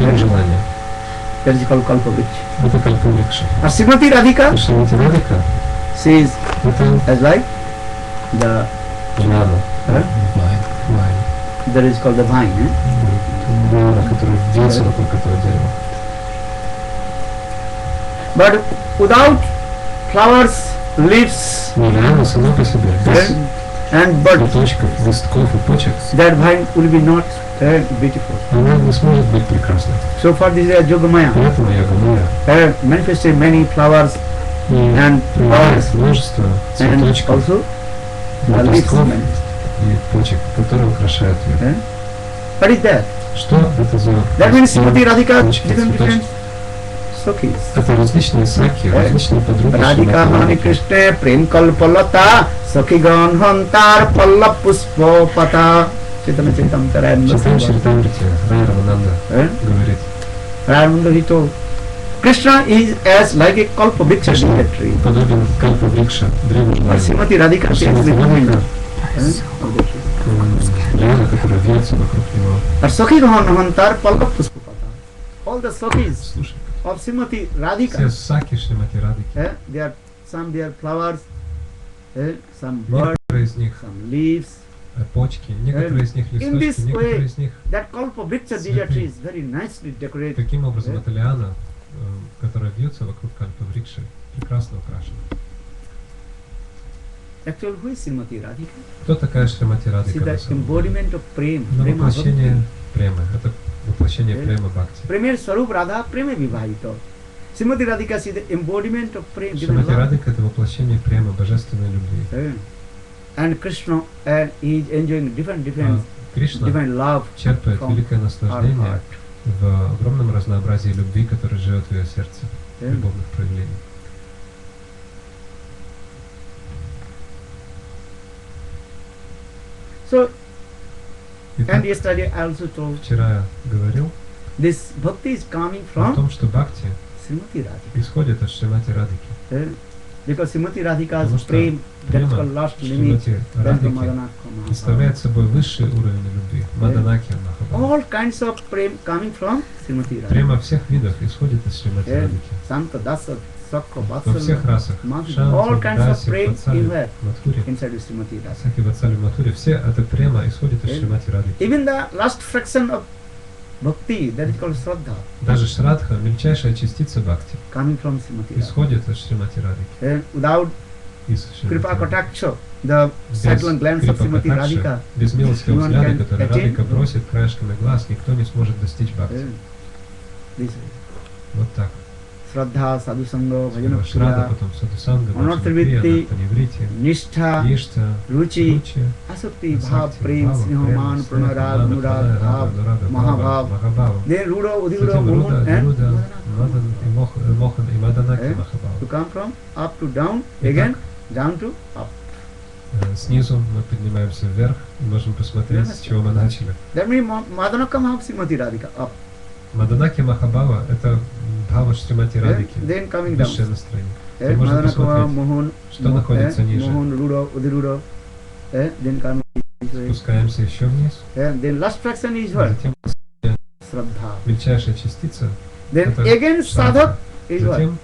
Три желания. That is called Kalpavriksha. Это Кальпаврикша. And Srimati Radhika, Шримати Радика she is это as like the жнана. Вайн. that is called the vine. Лиана, который вьется вокруг этого дерева. But without flowers, leaves, Но лиана сама по себе, без and buds, цветочков, листков и почек, that vine will be not beautiful. она не сможет быть прекрасной. So for this is Yogamaya. Поэтому Йога-майя Manifested many flowers и and проявляет buds множество and цветочков, also the leaves. листков и почек, которые украшают ее. What is that? Что это за That means растения, Srimati Radhika, почки, different цветочки? Sakhis. Это различные саки, различные подруги. Radhika Hani Krishna Prem Kalpalata Sakhigan Hantar Pallab Puspo Pata. Chaitanya Charitamrita Читаем Чаритамрите, Рай Рамананда говорит, Ramananda he told Krishna is as like a Kalpavriksha tree. подобен Кальпаврикша, древу желания. Srimati Radhika she is the Радика, лиана, которая вьется вокруг него. Sakhigan Hantar Pallab Puspo Pata. All the Sakhis Слушай, of Srimati все Radhika, саки Шримати Радики, they are some they are flowers, some birds, некоторые из них some leaves. почки, некоторые из них In this листочки, некоторые way, из них that Kalpavriksha tree is very nicely decorated. таким образом эта лиана, которая вьется вокруг Кальпаврикши, прекрасно украшена. Actually, who is Srimati Radhika? Кто такая Шримати See Радика? the embodiment of Prem, Ну, Prema воплощение Bhakti. премы. Это воплощение према бхакти. Premer Swarup Radha Prema Vivahito. Srimati Radhika is the embodiment of Prem, divine Шримати love. Радика — это воплощение према, божественной любви. And Krishna is enjoying different Кришна divine love черпает from великое our наслаждение heart. в огромном разнообразии любви, которая живет в ее сердце, Yeah. любовных проявлений. So, Итак, and yesterday I also told вчера я говорил this bhakti is coming о from том, что бхакти Srimati Radhika. исходит от Шримати Радики. Because Srimati Radhika's Потому что Prem, that is према called last limit, Шримати then the Радики Madanaka представляет собой высший уровень любви, Маданаки Махабхава. All kinds of Prem coming from Srimati Radhika. Према всех видов исходит из Шримати Yeah. Радики. Santa, Dasa, Sakha, Во всех Vatsalya, расах. Madhuri, Шанти, all kinds of Даси, Prem Ватсали, in where? Мадхури, Inside of Srimati Radhika. Саки, Ватсали, Мадхури, все это према исходит из Yeah. Шримати Радики. Even the last fraction of Bhakti, that is called Shraddha, Даже Шрадха, мельчайшая частица бхакти, coming from Srimati Radhika. исходит от Шримати Радики. Without Из Шримати Kripa Радики. Kataksha, the Без cyclone glance of Крипа Srimati Катакши, Radhika, без милостивого no one взгляда, can который attain. Радика бросит краешками глаз, никто не сможет достичь бхакти. This way. Вот так. Shraddha, Sadhusanga, Сначала Шрада, Bhajanakriya, потом Садхусанга, Anarthavritti, Бхакти, Паниврити, Nishtha, Ишта, Ruchi, Ручи, Asakti, Bhav, Асакти, Prem, Бхава, Sneha, Према, Man, Снеха, Pranarad, Мана, Nurad, Пранарада, Bhav, Нурада, Mahabhav. Махабхава. Then Ruda, Udivruda, Затем Mohan, Руда, and Нируда, Madanaka. Мадан и Мохан и Маданаки To Махабхава. come from up to down, Итак, again, down to up. Снизу мы поднимаемся вверх и можем посмотреть, с чего мы начали. That means Madanaka Mahav Srimati Radhika, up. Маданаки Махабхава — это Бхава Шримати Радики, Then coming down. высшее настроение. И можно Madanaka Mahav, посмотреть, Mohan, что находится ниже. Mohan, Ruda, Udiruda, then coming this way. Спускаемся еще вниз, Then last fraction is а what? затем Shraddha. мельчайшая частица. Then Это again Шрадха. Sadhak is what? Затем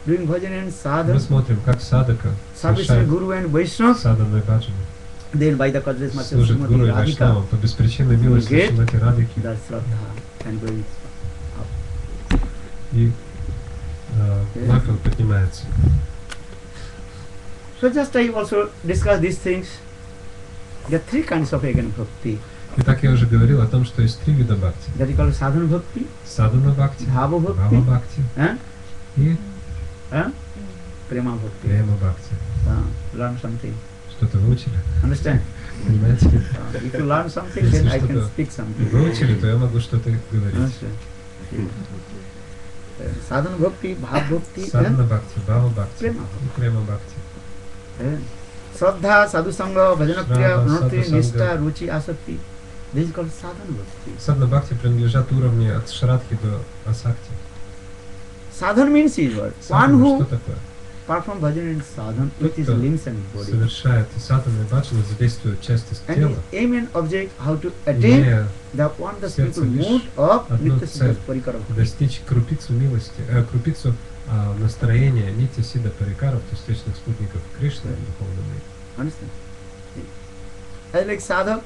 Doing bhajan and мы sadhak, смотрим, как садака service to совершает Guru and Vaishnava. саданой баджани, Then by the causeless mercy of служит Srimati гуру и Radhika, вайшнавам по беспричинной милости Get Шримати Радики. that's Shraddha and going И вновь он поднимается. So just I also discuss these things. There are three kinds of again bhakti. Итак, я уже говорил о том, что есть три вида бхакти. That is called sadhana bhakti, Садана бхакти, bhava бхава bhakti, бхакти and и prema bhakti. према бхакти. Learn something. Что-то выучили? Understand? Понимаете? If you learn something, Если then I can что-то speak something. выучили, то я могу что-то говорить. Understand? Sadhana bhakti, bhava bhakti, Садана and бхакти, бхава бхакти Према. и према бхакти. Shraddha, sadhusanga, bhajanakriya, Shraddha, unati, sadhusanga. nishta, ruchi, asakti. This is called sadhana bhakti. Садана бхакти принадлежат уровни от Шрадхи до Асакти. Sadhana means is what? One Садхана who что такое? perform bhajan and sadhan with his Тот, кто limbs and body. совершает садхану и баджану, задействует части And тела, his aim and object how to attain имея the one the сердце spiritual лишь mood of одну Nitya цель Siddha Parikara. достичь крупицу милости, крупицу настроения Нитья Сидха Парикаров, то есть вечных спутников Кришны в духовном мире. Understand? As like sadhak,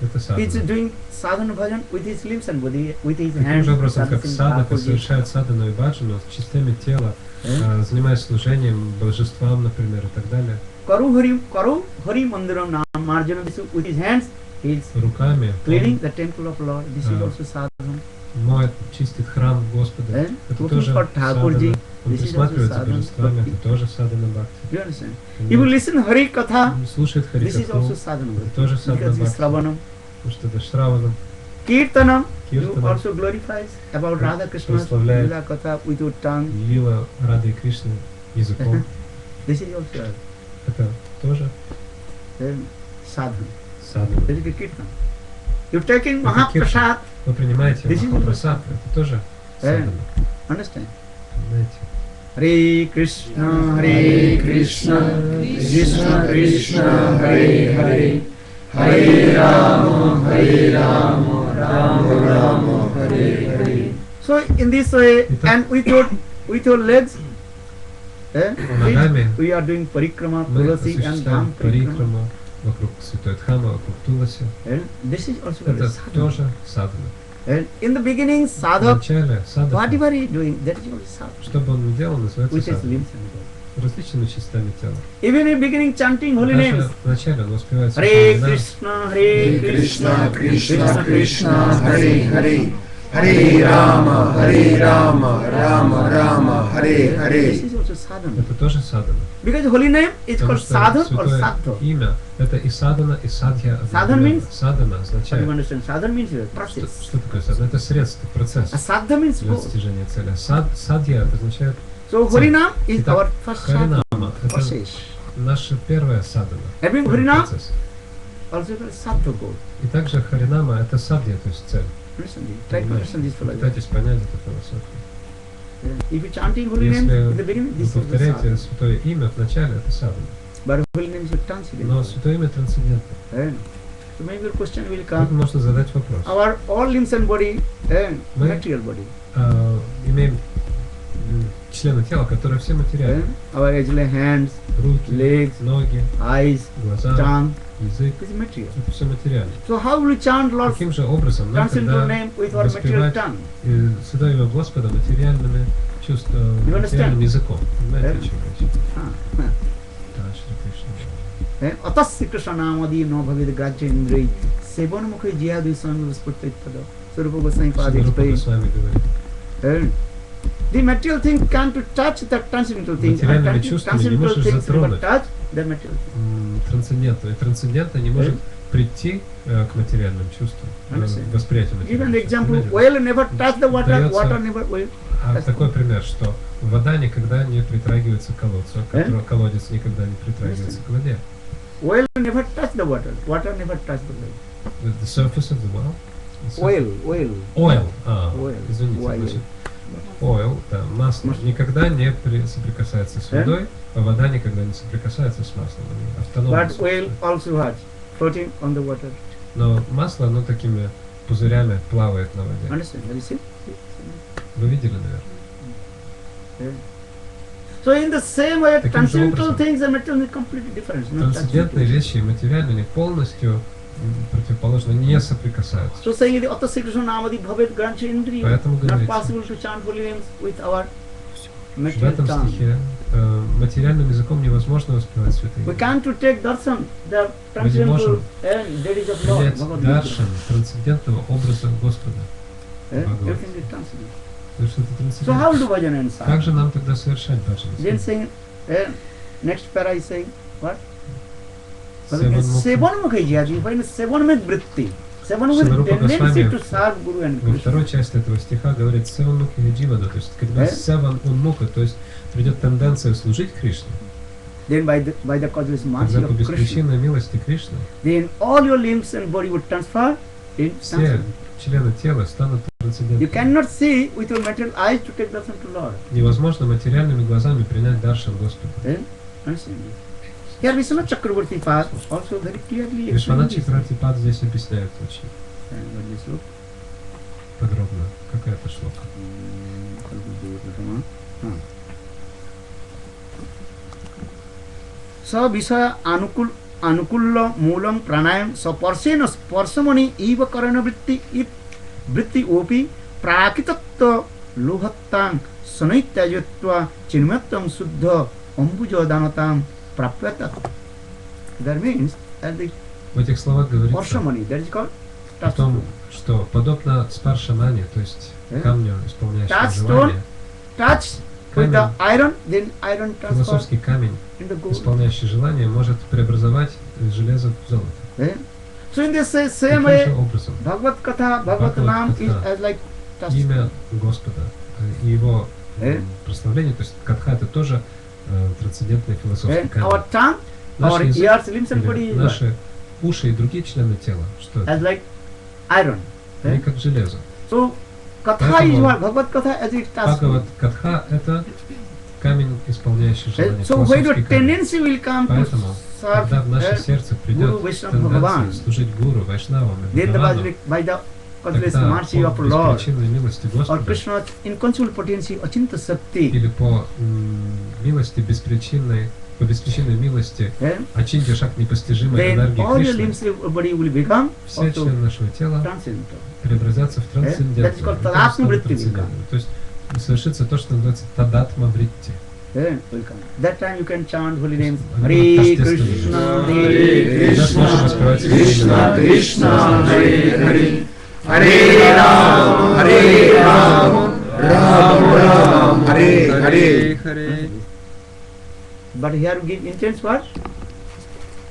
Это he is садхана. doing sadhana bhajan with his limbs and body, with his Таким hands. же образом, как Sadhana садхака Thakurji. совершает садхану и баджану с частями тела, занимаясь служением божествам, например, и так далее, Karu Hari Mandiram Nam Marjana Visu, with his hands he is руками cleaning the temple of Lord. This is Ah. also sadhana. моет, чистит храм Господа. Это Looking тоже for Thakurji. садхана. Он This is also присматривается к sadhana божествам, bhakti. это тоже садхана бхакти. Do you understand? Он If you listen Hari Katha, слушает this is also Харикатху, sadhana это bhakti. тоже садхана Because it's бхакти, Shravanam. потому что это Шраванам. Kirtanam, you Киртана, also glorifies about Radha Krishna's прославляет Lila Katha with your tongue. Лила Рады и Кришны языком. This is also Это тоже sadhana. садхана. This is the kirtan. You're taking Это Mahaprasad, Вы принимаете This is Махапрасад, это тоже садхана. understand? Понимаете? Hare Krishna, Krishna Krishna, Hare Hare, Hare Rama, Rama Hare Hare. So in this way, and with your legs, Ногами we are doing parikrama, мы tulasi and осуществляем dham parikrama. парикраму вокруг Святой Дхамы, вокруг Туласи. And this is also very Это sadhana. тоже садхана. And in the beginning, В sadhak, начале садхана, whatever he is doing, that is also sadhana, что бы он ни делал, называется which is садхана. limbs and body. Различными частями тела. Even in beginning chanting holy names, Даже вначале он воспевает Hare святые имена. Krishna, Hare Krishna, Krishna Krishna, Hare Hare, Hare Rama, Rama Rama, Hare This Hare. is also sadhana. Это тоже садхана. Because holy name is Потому called что sadhana or святое sadhu. имя это и садхана, и садхья. Sadhana means- Садхана What do означает, you understand? Sadhana means что, process. что такое садхана? Это средство, процесс A sadhana means для goal. достижения цели. Садхья это означает So Harinam is Итак, our first sadhana Харинама это process. наша первая садхана. Having первый Harinam процесс. also called sadhu goal. И также Харинама это садхья, то есть цель. Understand this? Try to understand this philosophy. Пытайтесь понять эту философию. If you chanting holy name in the beginning, Если this вы is the повторяете sadhana. святое имя в начале, это садхана. But holy name is a transcendental. Но святое имя трансцендентно. So maybe your question will Тут come. можно задать вопрос. Our all limbs and body, Мы- material body. Имеем члены тела, которые все материальны. Our actually hands, Руки, legs, ноги, eyes, глаза, tongue, язык. this is material. Это все материально. So how will we chant Lord's Каким же образом нам transcendental тогда name with our material воспевать tongue? святое имя Господа материальными чувствами, You understand? материальным языком? Понимаете, о чем речь? Ah. Да, Шри Кришна. अतस्य कृष्ण नामदि न भवेद ग्राह्य इंद्रिय सेवन मुखे जिया दुई संग स्फुटित पद स्वरूप गोसाई पाद Шрила explain. с вами говорит. The material thing can't to touch the transcendental thing. Материальными чувствами не Transcendental можешь things never затронуть. touch the material thing. Трансцендентно. И трансцендентно не может прийти к материальным чувствам, Understand? восприятию Give an материальных example. чувств. Well never touch the water. Дается- Water never will. Такой пример, что вода никогда не притрагивается к колодцу, колодец никогда не притрагивается к воде. Well never touch the water. Water never touch the well. The surface of the well. Oil. Oil. Oil. Извините, Oil. значит, oil, да, масло, Масло. никогда не соприкасается с водой, а вода никогда не соприкасается с маслом. Они автономно But oil существуют. also what? Floating on the water. Но масло, оно такими пузырями плавает на воде. Understand? You see? Вы видели, наверное? So in the same way, Таким же transcendental образом. things and material is completely different. Not Трансцендентные touching. вещи и материальные они полностью противоположно не соприкасаются. So saying the Atta Sri Krishna Namadi Bhavet Grancha Indriya, Поэтому not говорится, possible to chant holy names with our в material этом tongue. стихе материальным языком невозможно воспевать святые We имена. can't to take darshan, the transcendental можем and deeds of Lord, Принять Bhagavad даршан, Gita. трансцендентного образа Господа. Бхагавад. Everything is transcendental. Потому что это So how трансцендентно. do bhajan and Как sadhana? же нам тогда совершать баджан? Then saying, next para is saying, what? Севанмукха. Sevan mukha jyadi, when sevan means vritti. Sevan Шрила means tendency Госвами to serve Guru and во Krishna. второй части этого стиха говорит севан мукха ядживада, то есть когда севан унмука, то есть придет тенденция служить Кришне, Then by the causeless mercy когда по of Krishna, беспричинной милости Кришны then all your limbs and body would transfer in все transcendental. члены тела станут You трансцендентными. cannot see with your material eyes to take darshan to Lord. Невозможно материальными глазами принять даршан Господа. Understand this? Here Vishwanath Chakravarti Pad also very clearly Вишванат explains this. Чакравартипад здесь объясняет очень And what is this? подробно, какая это шлока. स विषय अनुकूल मूलम प्राणायाम सपर्शेन स्पर्शमणि इव करणवृत्ति वृत्ति ओपि प्राकृतत्व लोहत्तां सनैत्याजत्व चिन्मयत्वं शुद्ध अम्बुजदानतां प्राप्यत. That means at the В этих словах говорится Паршамани, that is called о том, что подобно спаршамане, то есть камню, исполняющему touchstone, желание, touch with the iron, then iron transfer философский камень, into gold. исполняющий желание, может преобразовать железо в золото. So in this same Таким way, же образом, Bhagavad Katha, Bhagavad Nam is as like имя Господа и его Eh? прославление, то есть катха, это тоже трансцендентный философский And камень. our tongue, Наш our язык ears, limbs and body или is наши уши и другие члены тела, что это? as like iron. Они как железо. So Katha Поэтому is what Bhagavad Katha as it Бхагават touch. Катха — это камень, исполняющий желание, So when the философский камень. tendency will come to Поэтому, когда в наше serve сердце Guru придет Vaishnava тенденция Bhagavan, служить Гуру, Вайшнавам и then the Бхагавану, by the causeless тогда mercy по of Lord беспричинной милости or Господа Krishna's inconceivable potency Achinta Sakti, или по милости беспричинной, по беспричинной милости Ачинти Шак непостижимой then энергии all your Кришны, limbs and body will become все also члены нашего тела transcendental. преобразятся в That is трансцендентную. called Это Tadatma станет Vritti трансцендентным. То есть совершится то, что называется Тадатма Вритти. Then will come. That time you can chant holy names. Они Hare будут Krishna, тождественны. Hare Тогда сможем раскрывать Krishna, Кришна. Krishna, Hare Hare, Hare Ram, Ram Ram, Hare Hare. But here we give intense what?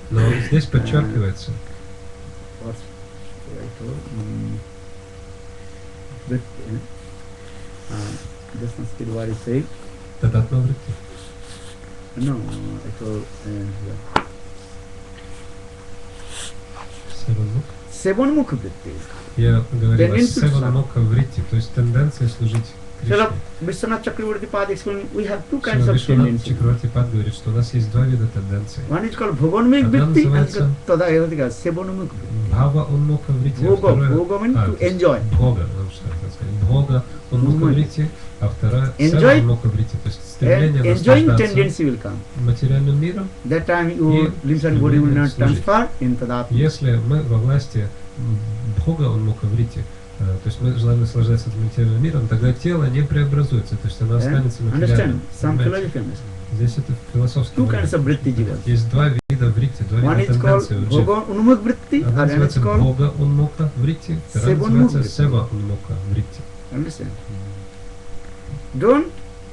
Но здесь подчеркивается, What's but the Sanskrit word is saying Тадатма Вритти. no. I told Севан Мук. seven mukha vritti. Я говорил о Tendency to Севан serve. Мука Вритти, то есть тенденция служить Srila Кришне. Vishwanath Chakravarti Pad explained we have two kinds Шрила of Вишванат tendency. Чакравартипад говорит, что у нас есть два вида тенденций. One is called bhoganmik Одна vritti and называется tadayadika sevanmuk vritti. Бхава Унмуха Вритти, а Bhoga, второе bhoga means to то есть enjoy. Бхога, ну что хотел сказать, Бхога Унмуха Movement. Вритти, а вторая Enjoy. Сева Унмуха Вритти, то есть And стремление enjoying наслаждаться tendency will come. материальным миром. That time your limbs and body will not transfer in tadatma. Если мы во власти Бхога Унмуха Вритти, то есть мы желаем наслаждаться этим материальным миром, тогда тело не преобразуется, то есть оно останется Understand? материальным. Some Понимаете? philosophy understand. Здесь это философский Two момент. kinds of vritti jiva. Есть два вида вритти, два One вида is called тенденции у джив. bhoga unmuk vritti, Одна and one is называется called Бхога Унмуха Вритти, вторая Seva называется Unmukha. Сева Унмуха Вритти. understand. Don't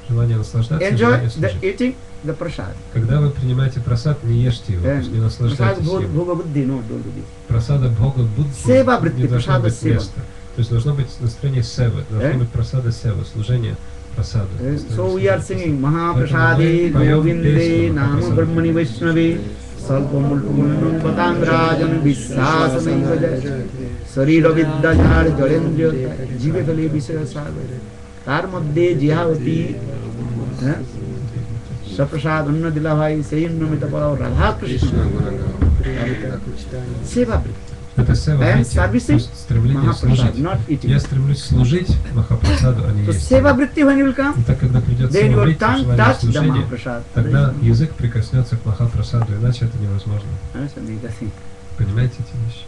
Желание наслаждаться, enjoy желание the служить. eating the prasad. Когда вы принимаете прасад, не ешьте его, то есть не Prasad наслаждайтесь им. bhoga buddhi, no, don't do this. Прасада Бхога Будхи Сева вритти, не должно прасада быть сева. места. То есть должно быть настроение севы, должно быть прасада сева, служение прасаду. So we are singing Mahaprasade Поэтому мы поем Govinde песню Nama Махапрасада. Brahmani Vaishnavi Salpamulpunam Patandrajan Visasana Bhajay Sarira Vidyadhar Jarendra Jive Phale Visaya Sagar Tar Madhye Jihavati Saprasad Anna Dilavai Sayin Namitapao Radha Krishna Seva Vritti. Это сева I am вритти, то servicing есть стремление Mahaprasad, служить. not eating. Я стремлюсь служить Махапрасаду, а не So есть. Seva Vritti when you will come, И так, когда придет then сева your вритти, tongue желание touch the служения, Mahaprasad. тогда язык прикоснется к Махапрасаду, иначе это невозможно. Понимаете эти вещи?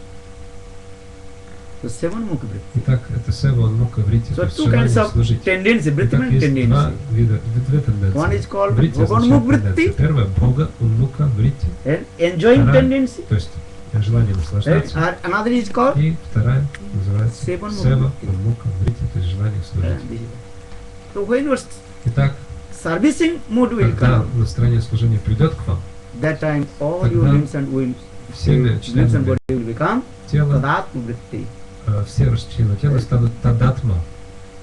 So seven mukha vritti. Итак, это сева Унмуха Вритти, то So есть two kinds желание of служить. tendency, vritti Итак, means есть два tendency. вида, две тенденции. One is called Вритти bhoganmuk означает тенденция. vritti Первое – Бхога Унмуха Вритти, and enjoying Вторая. tendency. то есть желание наслаждаться. And another is called И вторая называется Сева Сева Унмуха Унмуха Вритти, то есть желание служить. So when your Итак, servicing mood will когда come, настроение служения придет к вам, that time all your Тогда limbs and will, всеми limbs and членами body will become тела, tadatma vritti. все члены тела станут тадатма.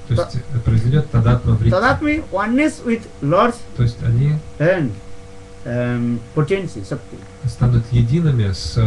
То есть произойдет тадатма вритти. Tadatma means oneness with Lord's То есть они and potency, Shakti. станут едиными с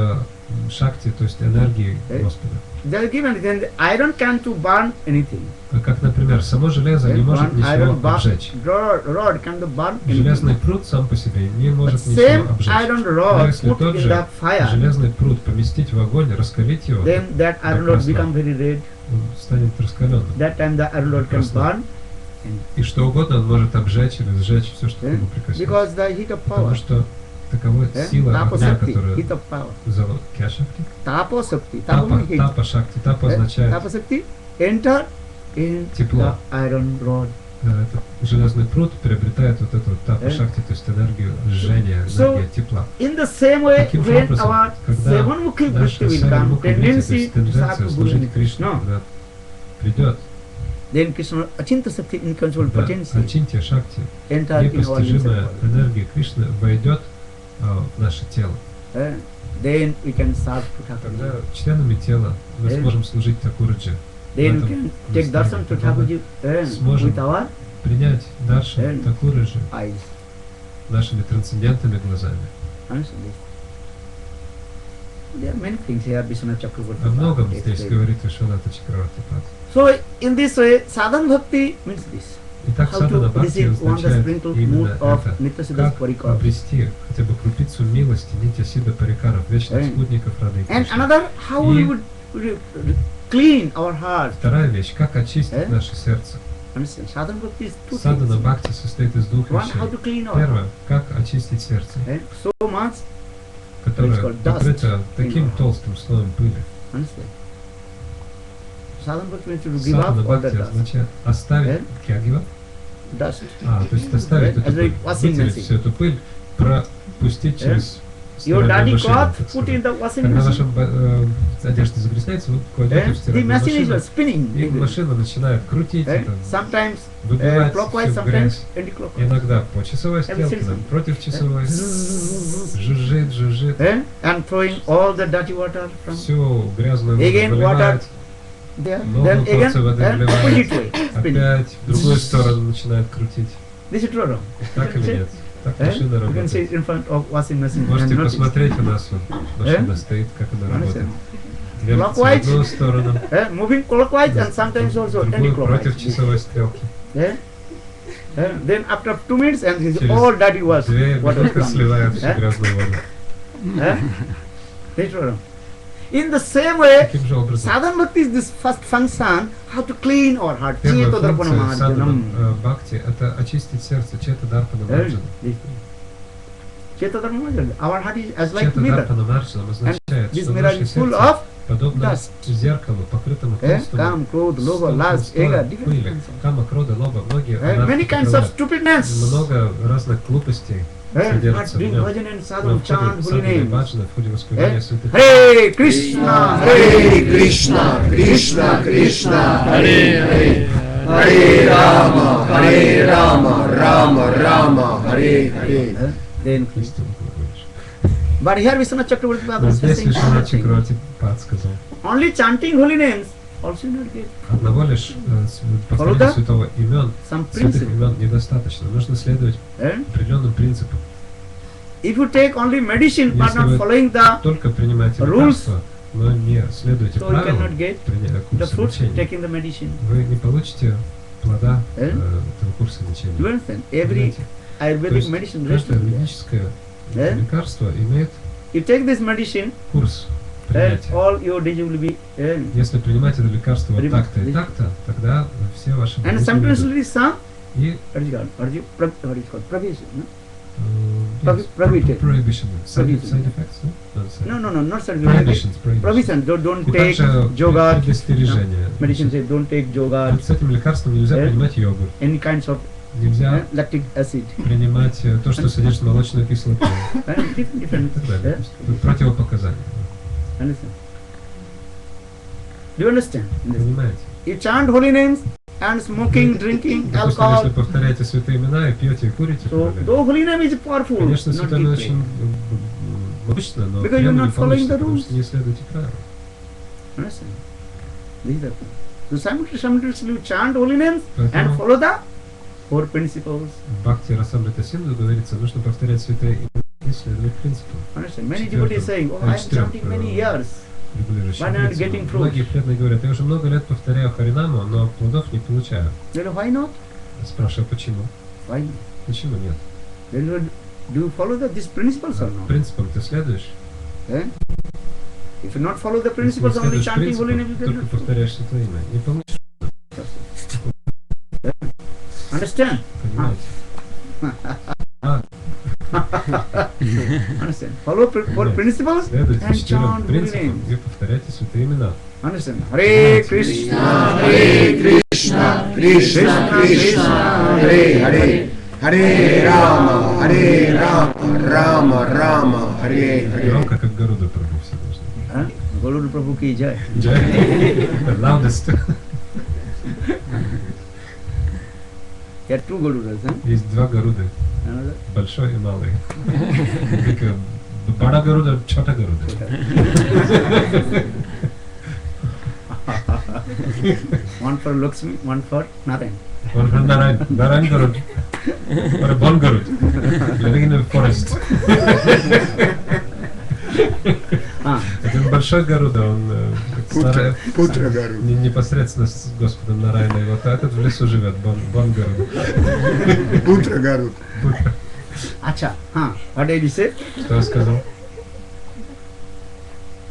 шакти, то есть энергией Господа. They are given, then the iron can to burn anything. Как, например, само железо не может One ничего iron обжечь. rod can to burn Железный anything. пруд сам по себе не But может same ничего обжечь. iron Но rod если put тот in же the fire, железный пруд поместить в огонь, раскалить его, then that iron rod красна. become very red. он станет раскаленным. That time the iron rod can Красна. burn. И что угодно он может обжечь или сжечь все, что к нему прикоснется. Because the heat of Потому power. что такова сила Tapa огня, Shakti, которая heat of power. зовут Кя-шакти. Tapo Shakti. Tapo means heat. Тапа шакти. Тапа означает Tapo Shakti enter in Тепло. the iron rod. этот железный пруд приобретает вот эту тапа шакти, то есть энергию жжения, энергию тепла. In the same way, Таким же when образом, our когда Sevanmukhi наша Vritti will come, Севанмукха Вритти, то tendency есть to serve тенденция to служить Guru Кришне, Krishna, когда придет, then Krishna Achinta Shakti inconceivable когда potency Ачинтия Шакти, enter in our непостижимая inside энергия Кришны войдет в наше тело. body. Then we can serve to Тогда Thakurji. членами тела мы сможем служить Такураджи, Then we can take darshan to Thakurji Сможем with our принять даршан Такураджи eyes. нашими трансцендентными глазами. Understand this? There are many things here Vishwanath Chakravarti. О многом explained. здесь говорит Вишваната Чакраварти Пад. So in this way, sadhan bhakti means this. Итак, How садхана to бхакти receive one the означает sprinkle именно mood of это. Nityasiddhas Как Parikar. обрести хотя бы крупицу милости Нитья-сидха Парикаров, вечных Right. спутников Рады и And Кришны. another, how we would clean our heart. Вторая вещь, как очистить наше сердце. Understand? Sadhana bhakti is two Садхана things. бхакти состоит из двух One, how вещей. to clean our heart. Первое, как очистить сердце, So much, которое called dust покрыто таким in our толстым слоем пыли. understand? Sadhana bhakti means to give Садхана up all the бхакти dust. означает оставить кягива, Dust. то есть оставить эту As пыль, like washing вытереть machine. всю эту пыль, пропустить через Your стиральную dirty машину, cloth, так put сказать. in the washing Когда ваша machine. одежда загрязняется, вы кладете в The стиральную machine is машину, spinning. и машина начинает крутить это, Sometimes выбивать clockwise, всю грязь. sometimes anti-clockwise. Иногда по часовой стрелке, Everything. против часовой, жужжит, жужжит, And throwing all the dirty water from всю грязную Again, воду выливает, there. Новую Then again, порцию воды вливает. opposite way, spinning. опять в другую сторону начинает крутить. This is true or wrong? Так или нет? Так машина You can see работает. in front of washing machine. Можете and notice. посмотреть у нас, вот, машина стоит, как она работает. Understand? Вертится в Clockwise. одну сторону, Moving clockwise and sometimes also в другую anti-clockwise. против часовой стрелки. Then after 2 minutes and this is Через all dirty wash. 2 Water минуты comes. сливает всю грязную воду. That's true or wrong? In the same way, Таким же образом, sadhana bhakti is this first function, how to clean our heart. первая Cheto darpana функция садхана marjanam. бхакти – это очистить сердце, чета дарпана марджана. Cheto darpana marjanam. Our heart is as like Чета mirror. дарпана марджана означает, This что mirror наше is full сердце of подобно dust. зеркалу, покрытому толстому Kam, krodh, lobha, lust, ego, different пыли. kinds of. Кама, крода, лоба, многие Many kinds of анархи, stupidness. много разных глупостей But содержится в doing нем. bhajan and Но sadhana, в chant ходе holy садханы и names. баджана, в ходе воспевания святых Hare Krishna, Hare Krishna, Krishna Krishna, Hare Hare, Hare Rama, Rama Rama, Hare Hare. Then истину говоришь. but here Vishwanath Chakravarti Но Prabhupada is здесь saying Вишванат something. Чакраварти Пад сказал, Only chanting holy names also not get одного лишь повторения Полуда? святого имен, some святых principle. имен недостаточно. Нужно следовать определенным принципам. If you take only medicine but Если not вы following the только принимаете rules, лекарства, но не следуете so you правилам cannot get the курса fruits лечения, taking the medicine. вы не получите плода Eh? этого курса You лечения. understand? Every Понимаете? То Ayurvedic есть medicine каждое rested there. ведическое Eh? лекарство имеет You take this medicine курс and принятия. all your disease will be Если принимать это лекарство вот Very так-то и good. так-то, тогда все ваши and болезни sometimes уйдут. there is some И what is it called? Provision, no? yes, prohibited. prohibition. Side Prohibition. effects, no? No, not surgery. Prohibitions, prohibitions. Provision. Don't И take также yoga. предостережение. Medicine says don't take yoga, Вот с этим лекарством нельзя Eh? принимать йогурт. any kinds of Нельзя lactic acid. принимать то, что содержит молочную кислоту Different, и different. так далее. Eh? То есть тут противопоказания. Understand? Do you understand? Понимаете? You chant holy names and smoking, drinking, Допустим, если alcohol. повторяете святые имена и пьете и курите, и So так далее. though holy name is powerful, Конечно, not святое имя deeply. очень мощно, но Because you're прямо не not following получится, the потому rules. что не следуете правилам. Understand? This is the thing. So simultaneously you chant holy names and Поэтому follow the 4 principles. В Бхакти Расамрита Синду говорится, нужно повторять святые имена и следовать принципам. Understand? Many devotees saying, oh, I am chanting many years. Why not getting fruit? Многие преданные говорят, я уже много лет повторяю Харинаму, но плодов не получаю. Then why not? Спрашиваю, почему? Why? Почему нет? Then do you follow these principles or not? Принципам ты следуешь? Eh? If you not follow the Если не principles, only следуешь chanting holy принципам, name, you только get fruit. повторяешь святое имя, не получишь. Understand? Понимаете? Understand? Follow 4 principles Следуйте and 4 chant holy принципам names. и повторяйте святые имена. Understand? Hare Krishna, Hare Krishna, Krishna Krishna, Hare Hare, Hare Rama, Rama Rama, Hare Hare. Громко, как Гаруда Прабhu все должны. Garuda Prabhu ki jai. Джай. Loudest. There are 2 Garudas, huh? Есть 2 Гаруды. Another? Большой и малый. Бада Гаруда, Чота Гаруда. One for Lakshmi, one for Narayan. One for Narayan. Narayan Garud. Or a Bon Garud. Living in a forest. Один большой Гаруда, он старый, Путра Гаруда. непосредственно с Господом Нараяной. Вот а этот в лесу живет, Бон Гаруда. Путра Гаруда. Acha, what did you say? Что я сказал?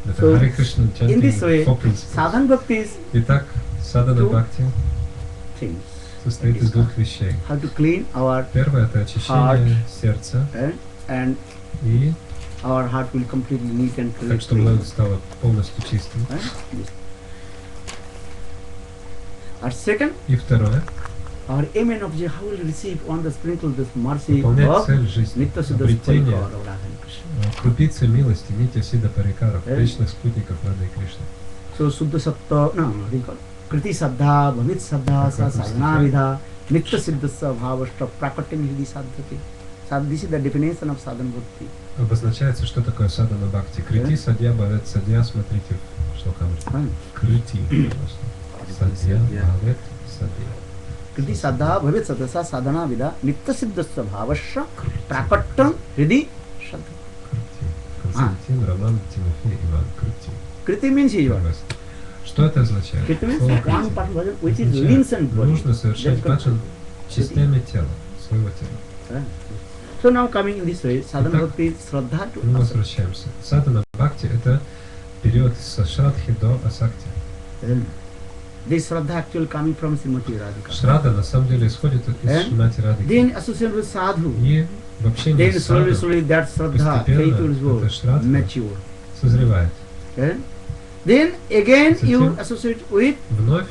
Это So, Харе Кришна in this way, chanting 4 principles. sadhana bhakti is Итак, садхана Two бхакти things. состоит из 2 вещей. How to clean our Первое — это очищение сердца, and и our heart will completely neat and так, чтобы clean. оно стало полностью чистым. Yes. And second, И второе — our aim and object, how will we receive on the sprinkle this mercy выполнять of цель жизни, Nitya Siddha обретение Parikara of Radha and Krishna. крупицы милости, нити Сидха Парикаров, Yeah. вечных спутников Рады и Кришны. So Suddha Satta, no, what do you call it? Kriti Saddha, Bhavit Saddha, Sa Sadhana Vidha, Nitya Siddhasya Bhavashtra Prakatim Hidi Sadhati. This is the definition of sadhana bhakti. Обозначается, что такое садхана бхакти. Крити, садья, бхавет, садья, смотрите в шлокамрите. Крити. Садья, бхавет, садья. Kriti Saddha, Bhavit Saddha, Sa Sadhana Vidha, Nitya Siddhasya Bhavashtra Prakatim Hidi Sadhati. Крити. Константин, Роман, Тимофей, Иван. Крити. Kriti means here. Что это означает? Kriti means Слово one крити part bhajan which is означает, limbs and body. нужно совершать That's called баджан частями тела, своего тела. So now coming in this way, sadhana Итак, bhakti is Shraddha to Мы asakti. возвращаемся. Садхана бхакти — это период со шрадхи до асакти. This Shraddha actually coming from Srimati Radhika. Шрада на самом деле исходит из And Шримати Радхики. Then associated with sadhu. И в общении Then с slowly, саду slowly that Shraddha, постепенно faith will эта go шрадха mature. созревает. Then again you Затем associate with Вновь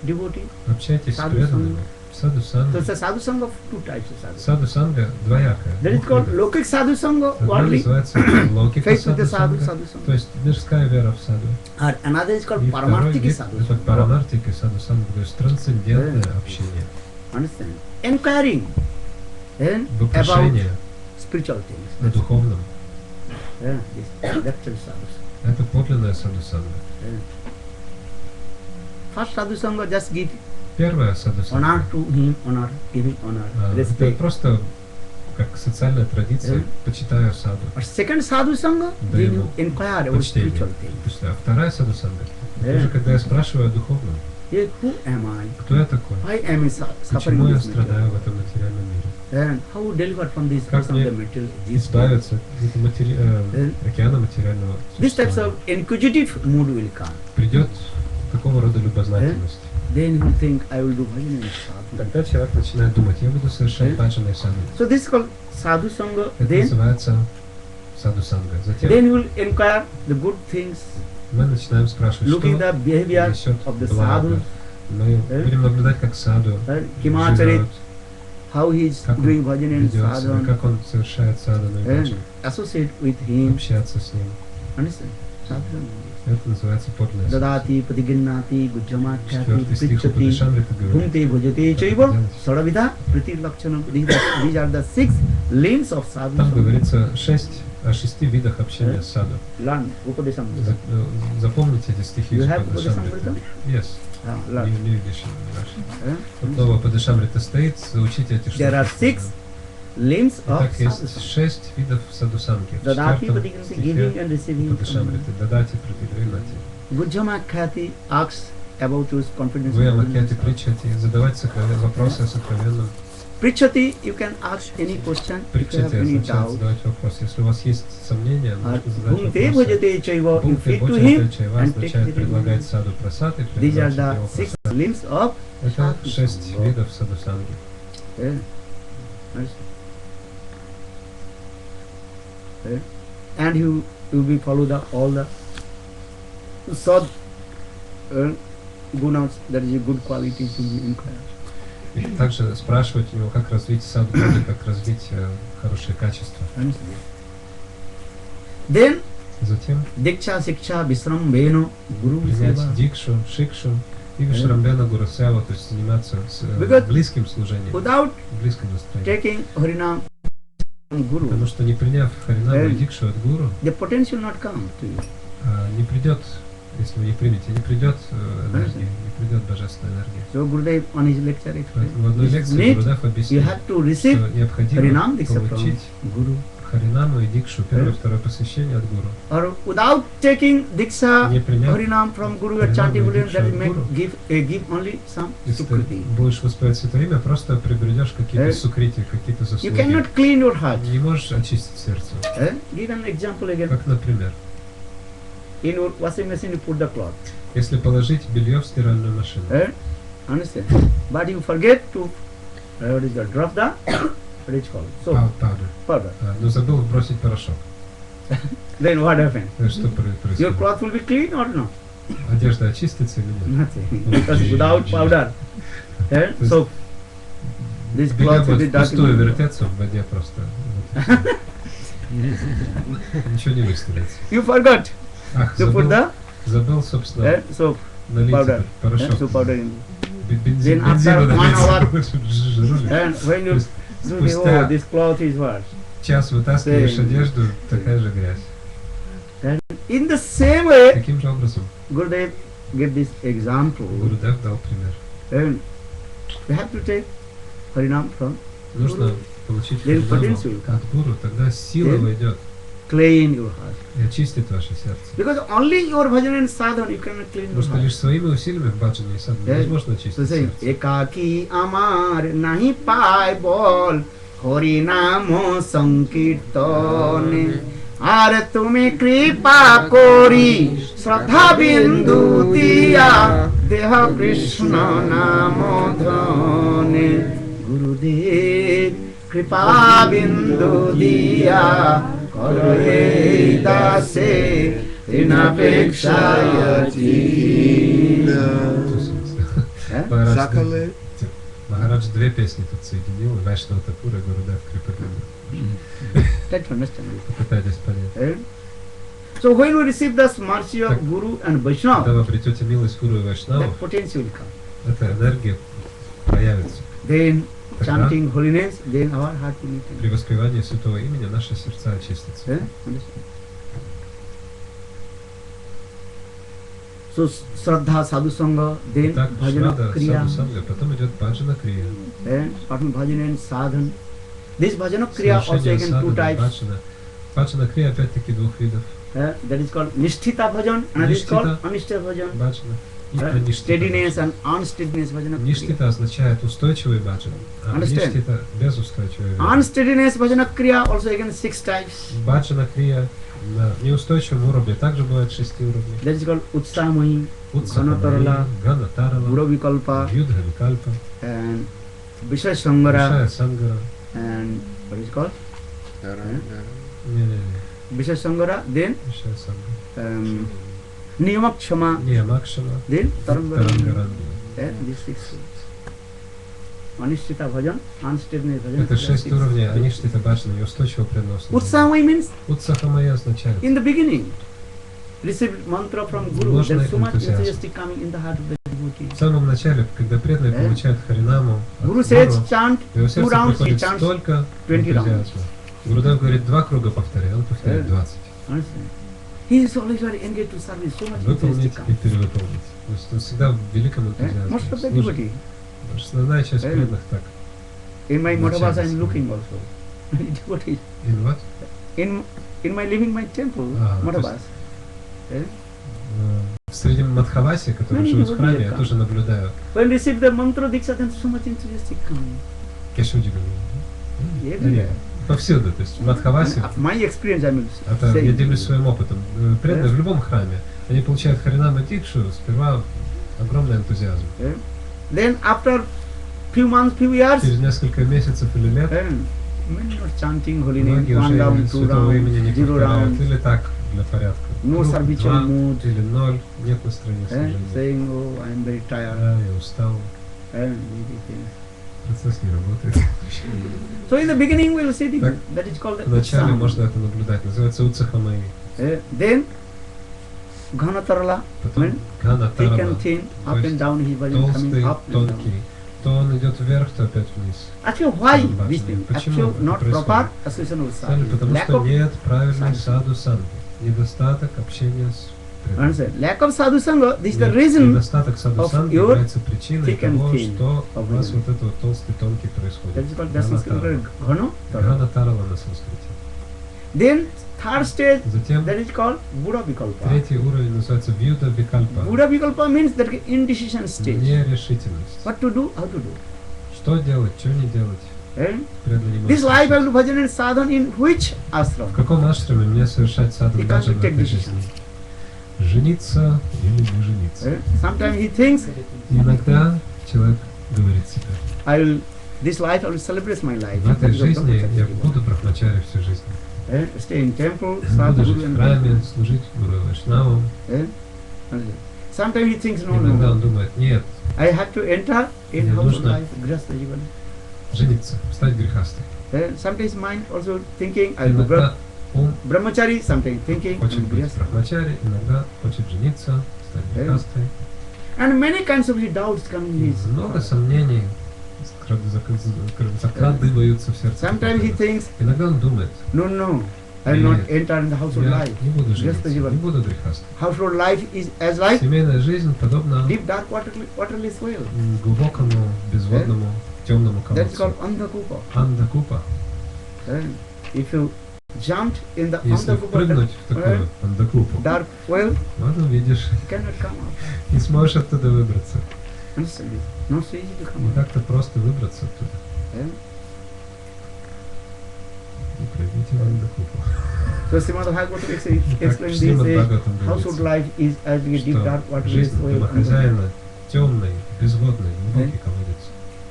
devotee. общайтесь с Саду преданными. Саду So санга. it's a sadhu sangha of 2 types of sadhu. Саду санга двоякая. That is двух called видов. lokik sadhu sangha, Одна worldly, называется локика faith with the саду sadhu, санга, sadhu то sangha. есть мирская вера в саду. Or another is called И второй paramartiki вид sadhu это sangha. парамартика саду санга, то есть трансцендентное общение. Understand? Inquiring and about Вопрошение spiritual things. на духовном. This actual sadhu. Это подлинная саду санга. First sadhu sangha just give Первая саду санга. honor to him, honor, giving honor, Это respect. просто как социальная традиция. Почитаю саду. Or second sadhu sangha, Да, then ему you inquire about почтение. spiritual things. Почитаю. А вторая саду санга. Это уже когда я спрашиваю о духовном. Hey, who am I? Кто я такой? Why am I suffering Почему я this страдаю material? в этом материальном мире? And how deliver from this Как from мне the material? избавиться от океана материального This types существования? of inquisitive mood will come. Придет такого рода любознательность. Then he will think, I will do bhajan and sadhu. Тогда человек начинает думать, я буду совершать баджан и саду. So this is called sadhu sangha. Это Then называется саду санга. Затем he will inquire the good things, мы начинаем спрашивать, looking что the behavior несет of the благо. sadhu, Мы будем наблюдать, как саду kimacharit, живет, how he is как он doing bhajan and ведет себя, sadhu, как он совершает садану и баджан, associate with him. общаться с ним. Understand? Sadhu sangha. Это называется подлинное саду. Дадати патигиннати гуджамачяти 4 стих причати Упадешамрита говорит. бхунте бхужате чайва садавида притилакшанам. These are the 6 limbs of sadhu Там sangha. говорится о 6 видах общения с саду. Learn Upadeshamrita. Запомните эти стихи You из have Упадешамрита. Upadeshamrita? Yes. Lord. New edition. Russian. Eh? Вот нового Падешамрита стоит, заучите эти There are штуки. 6 limbs of Итак, есть sadhusanga. 6 видов садусанги. В Dadati, четвертом Padiganti, giving стихе and receiving. Падешамриты. Дадати, Пратигринати. Bujjama Khyati asks about his confidence. Вы, Амакьяти, притчати, задавать вопросы о сокровенном. Prichati, you can ask any question if you have Притчати any означает doubt. задавать вопрос. Если у вас есть сомнения, Or можно задать Bhunte вопросы. Bhajate Chaiva, you Бхунте feed to Бхаджате him Чайва and take означает the предлагать remaining. саду прасад и These are предлагать the его 6 прасад. limbs of Это sadhusanga. 6 видов садусанги. Yeah. Yes. Yeah. And you will follow all the sad gunas, that is a good quality to be inquired. И также спрашивать у него, как развить саду, как развить хорошие качества. Then Затем Diksha Siksha Visrambheno Guru принять Seva. дикшу, шикшу и вишрамбена гурусева, то есть заниматься Because близким служением, Without близким настроением. taking Harinam from Guru, Потому что не приняв харинаму и дикшу от гуру, the potential not come to you. не придет, если вы не примете, не придет энергия, не придет божественная энергия. So Gurudev on his lecture explained, В одной this лекции need Гурудев you объяснил, have to receive что необходимо Harinam Diksha from получить Guru. харинаму и дикшу, первое и второе посвящение от гуру. Or without taking Diksha Не приняв, Harinam from Guru or Harinam chanting и Guru, Diksha that от will Guru. give only some если ты sukriti. будешь воспевать святое имя, просто приобретешь какие-то Eh? сукрити, какие-то You заслуги. cannot clean your heart. Не можешь очистить сердце. Give an example again. Как, например, In your washing machine you put the cloth. если положить белье в стиральную машину, Understand? But you forget to what is that? Drop the what is called soap powder, powder. но забыл бросить порошок. Then what happens? Что Your происходит? cloth will be clean or no? Одежда очистится или нет? Nothing. Because without powder, есть soap. This Белье cloth will be будет dark. впустую вертеться в воде просто. Ничего не выстроится. You forgot Ах, to put забыл, собственно, the soap налить powder. порошок. Soap powder in. Бензин Then after надо 1 hour, лить, жрулишь. And when you есть do the, спустя- oh, this cloth is what? Час вытаскиваешь Same. одежду, такая же грязь. In the same way, Таким же образом Gurudev gave this example. Гурудев дал пример. And you have to take Harinam from Нужно Гуру. получить Then харинаму potential will come. от гуру, тогда сила Then- войдет clean your heart. и очистит ваше сердце. Because only your bhajan and sadhana you cannot clean your Потому что heart. лишь своими усилиями в баджане и саду Yeah. невозможно So очистить saying, сердце. ekaki amar nahi pai bol Harinam sankirtane আর তুমি কৃপা করি শ্রদ্ধা বিন্দু দিয়া দেহ কৃষ্ণ নাম ধনে গুরুদেব কৃপা বিন্দু দিয়া করে দাসে ঋণাপেক্ষায়তি Махарадж, Сакалы. Махарадж две песни тут соединил, Вайшнава Такура и Гурудев Крипагана. Try to understand this. Попытайтесь понять. So when we receive the mercy of Так. Guru and Когда Vaishnava, вы обретете милость Гуру и Вайшнавов, that potential will come. эта энергия проявится. Then Тогда chanting holiness, then our heart will be при clean. воспевании святого имени наши сердца очистятся. Understand? So Shraddha Sadhu Sangha, then Итак, Bhajana Шрада, Kriya, Саду Санга, потом идет Баджана Крия. then apart from Bhajana and Sadhan. This Bhajana Kriya also Совершение again two садханы, types. Баджана. Баджана Крия опять-таки двух видов. That is called Nishtita Bhajan and that is called Anishtita Bhajan. Баджана и Аништита. Steadiness and unsteadiness Bhajana Kriya. Ништита означает устойчивый баджан, а Understand? Аништита безустойчивый баджан. Unsteadiness Bhajana Kriya also again 6 types. Баджана Крия на неустойчивом уровне также бывает 6 уровней. That is called Utsamai, Утсахамаи, Ганатарала, Ганатарала, Guravikalpa, Юдха Викальпа, and Vishaya Sangara, Вишая Сангара. and what is called? Не-не-не, Vishaya Sangara, then Вишая Сангара. Niyamak Shama, Ниямакшама, then Tarangaran. Тарангаран. And these 6. Anishtita Bhajan, unsteadiness Bhajan. Это 6 уровней Аништита баджана, неустойчивого преданного служения. Utsamai means Утсахамаи означает in the beginning, receive mantra from Guru. Можно There is so much энтузиазм. enthusiastic coming in the heart of the devotee. в самом начале, когда преданные получают харинаму от Guru says гуру, chant в его 2 сердце rounds, he приходит chants. столько 20 энтузиазма. Гурудев говорит 2 круга повторяй, он повторяет 20. Understand? He is always very engaged to service, so much enthusiastic Выполнить и coming. перевыполнить. То есть он всегда в великом энтузиазме. Most of the служит. devotee. Основная часть преданных так. In my Madhavas I am Начальство. looking also. Devotees. In what? In my living my temple, А, то Madhavas. Среди Мадхаваси, которые Ну, живут в не храме, буду я там. тоже наблюдаю. When receive the mantra diksha, then so much enthusiastic come. Кешуди Everywhere. повсюду. То есть в Мадхаваси, My experience I am это я saying. делюсь своим опытом. Преданные в любом храме, они получают Харинама Дикшу, сперва огромный энтузиазм. Then after few months, few years, Через несколько месяцев или лет many not chanting holy name, многие one уже round, имени two святого имени не round, zero повторяют, round, или так, для порядка. no Круг, servitual 2 mood, или 0, нет настроения служения. saying, oh, I am very tired, Да, я устал, everything. процесс не работает. So in the beginning we will see Так, that is called the Вначале Utsaha. можно это наблюдать, называется Уцахамаи. Then Ghanatarala, Потом when Гана thick Тарама, and thin, то up есть and down, he was coming толстый, up and down. тонкий. То он идет вверх, то опять вниз. Actually, why Почему this thing? это Actually, not происходит? proper association with Сами, sadhu. потому Lack что of, нет правильной саду. саду санги. Недостаток общения с преданными. understand? Lack of sadhu sangha, this is the Нет, reason. недостаток саду of санги your является причиной thick and того, thin что у of вас wisdom. вот это вот толстый, тонкий That происходит. is called the Sanskrit Ганатарала. Ghana. Гана Тарала на санскрите. Then third stage, Затем that is called Buddha Vikalpa. третий уровень называется Вьюда Викальпа. Buddha Vikalpa means that indecision stage. Нерешительность. What to do, how to do. Что делать, что не делать? Преданный не This может life I решить. will bhajan and sadhan in which ashram? В каком ашраме мне совершать саду He даже can't в take этой decision. жизни? Жениться или не жениться? Sometimes he thinks, Иногда человек говорит себе, I will, this life I will celebrate my life. в этой That is the жизни я Brahmacharya. буду брахмачари всю жизнь. Stay in temple, Буду sadhu, жить guru в and храме, служить Гуру и Вайшнавам. Sometimes he thinks, no, Иногда no, он думает, нет, I have to enter in Мне house of нужно life, grihastha jivan. жениться, стать грехастой. Sometimes mind also thinking, I will be Иногда ум brahmachari, sometimes thinking, I хочет will be быть grihastha. брахмачари, иногда хочет жениться, стать грехастой. And many kinds of doubts come in his Много heart. сомнений закрадываются в сердце. Sometimes he человека. thinks, Иногда он думает, no, no, I will not Нет. enter in the house of я life. не буду Grihastha жениться, не jivan. буду грехастым. Household life is as like Семейная жизнь подобна deep dark waterless well. глубокому, безводному, темному That's called колодцу. Andhakupa. Андакупа. If you jumped in the Если Andhakupa впрыгнуть в такую андакупу, dark well, вот увидишь, you cannot come out. не сможешь оттуда выбраться. Understand this? Not so easy to come Не out. так-то просто выбраться оттуда. И пройдите в андакупу. So Srimad Bhagavatam explains Как this Шримад says, Бхагаватам household говорится, life is as the deep что dark waterless жизнь well. домохозяина темный, безводный, глубокий колодец.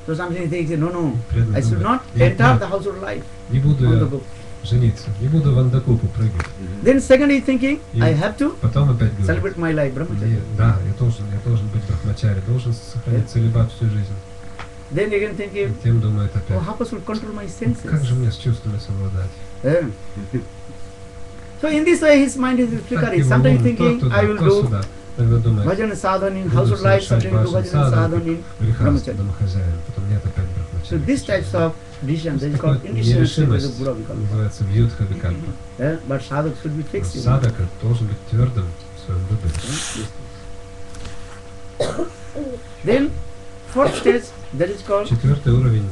So something thinks, no, no, Преданный I should думает, not нет, enter нет, the household life. не буду я Andhakupa. жениться, не буду в андакупу прыгать. Then second is thinking, И I have to потом опять говорит, celebrate my life, brahmacharya. да, я должен быть брахмачари, должен сохранить целибат всю жизнь. Then again thinking, Тем думает oh, опять, how I should control my как же senses. мне с чувствами совладать? So in this way his mind is Так flickering. его Sometimes ум то thinking, туда, I will то do сюда. Тогда думает, bhajan sadhan in буду household life, совершать sometimes do баджан bhajan садан, sadhan in грехастый brahmacharya. домохозяин, потом нет опять So брахмачари. this types of decision, that is Такой called indecision state of нерешимость Buddha Vikalpa. называется вьютха викальпа. But sadhak should be fixed. in Садака должен быть твердым в своем выборе. it. Then fourth stage, that is called Четвертый уровень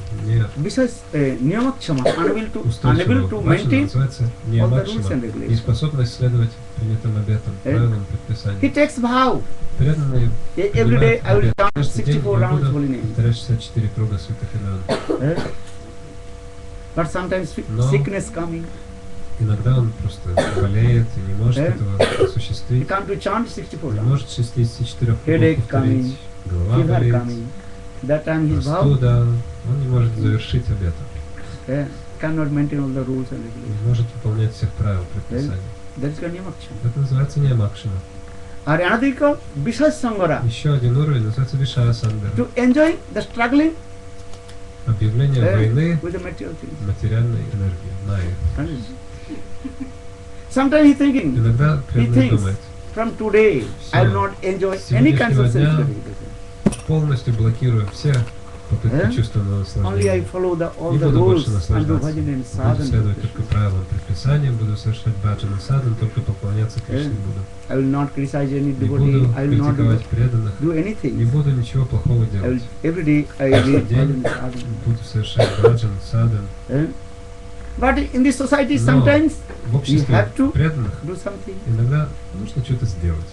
besides niyamakshama, unable to неустойчивого баджана maintain называется all the rules ниямакшама, and regulations. неспособность следовать принятым обетам, правилам, He предписаниям. takes vow. Преданные Every day I will count каждый день 64 я rounds буду holy name. повторять 64 круга святых имен. But sometimes No. sickness coming. Иногда он просто болеет и не может этого He осуществить. can't to chant 64 Не rounds. может 64 Headache кругов повторить. Голова Fever болит, coming. That time his vow простуда. Он не может завершить обета. cannot maintain all the rules and Не regulations. может выполнять всех правил предписаний. That is called niyamakshama. Это называется ниямакшама. Or another is called Vishasangara. Еще один уровень называется вишая сангара. To enjoy the struggling Объявление войны with the material things. материальной энергии. Майи. Sometimes he thinking, Иногда преданный thinks, думает, from today I will not enjoy any kinds of сегодняшнего дня sense gratification. полностью блокирую все попытки чувственного Only I наслаждения. follow all Не the буду rules больше and do наслаждаться. bhajan and Буду sadhana. следовать только правилам предписаниям, буду совершать баджан и садан, только поклоняться Кришне буду. I will not criticize any Не devotee. буду I will not критиковать преданных, do не anything. буду ничего плохого I will, делать. every day I read bhajan and sadhana. Буду совершать баджан, садан. But in this society, Но sometimes в обществе have to преданных do something. иногда нужно что-то сделать.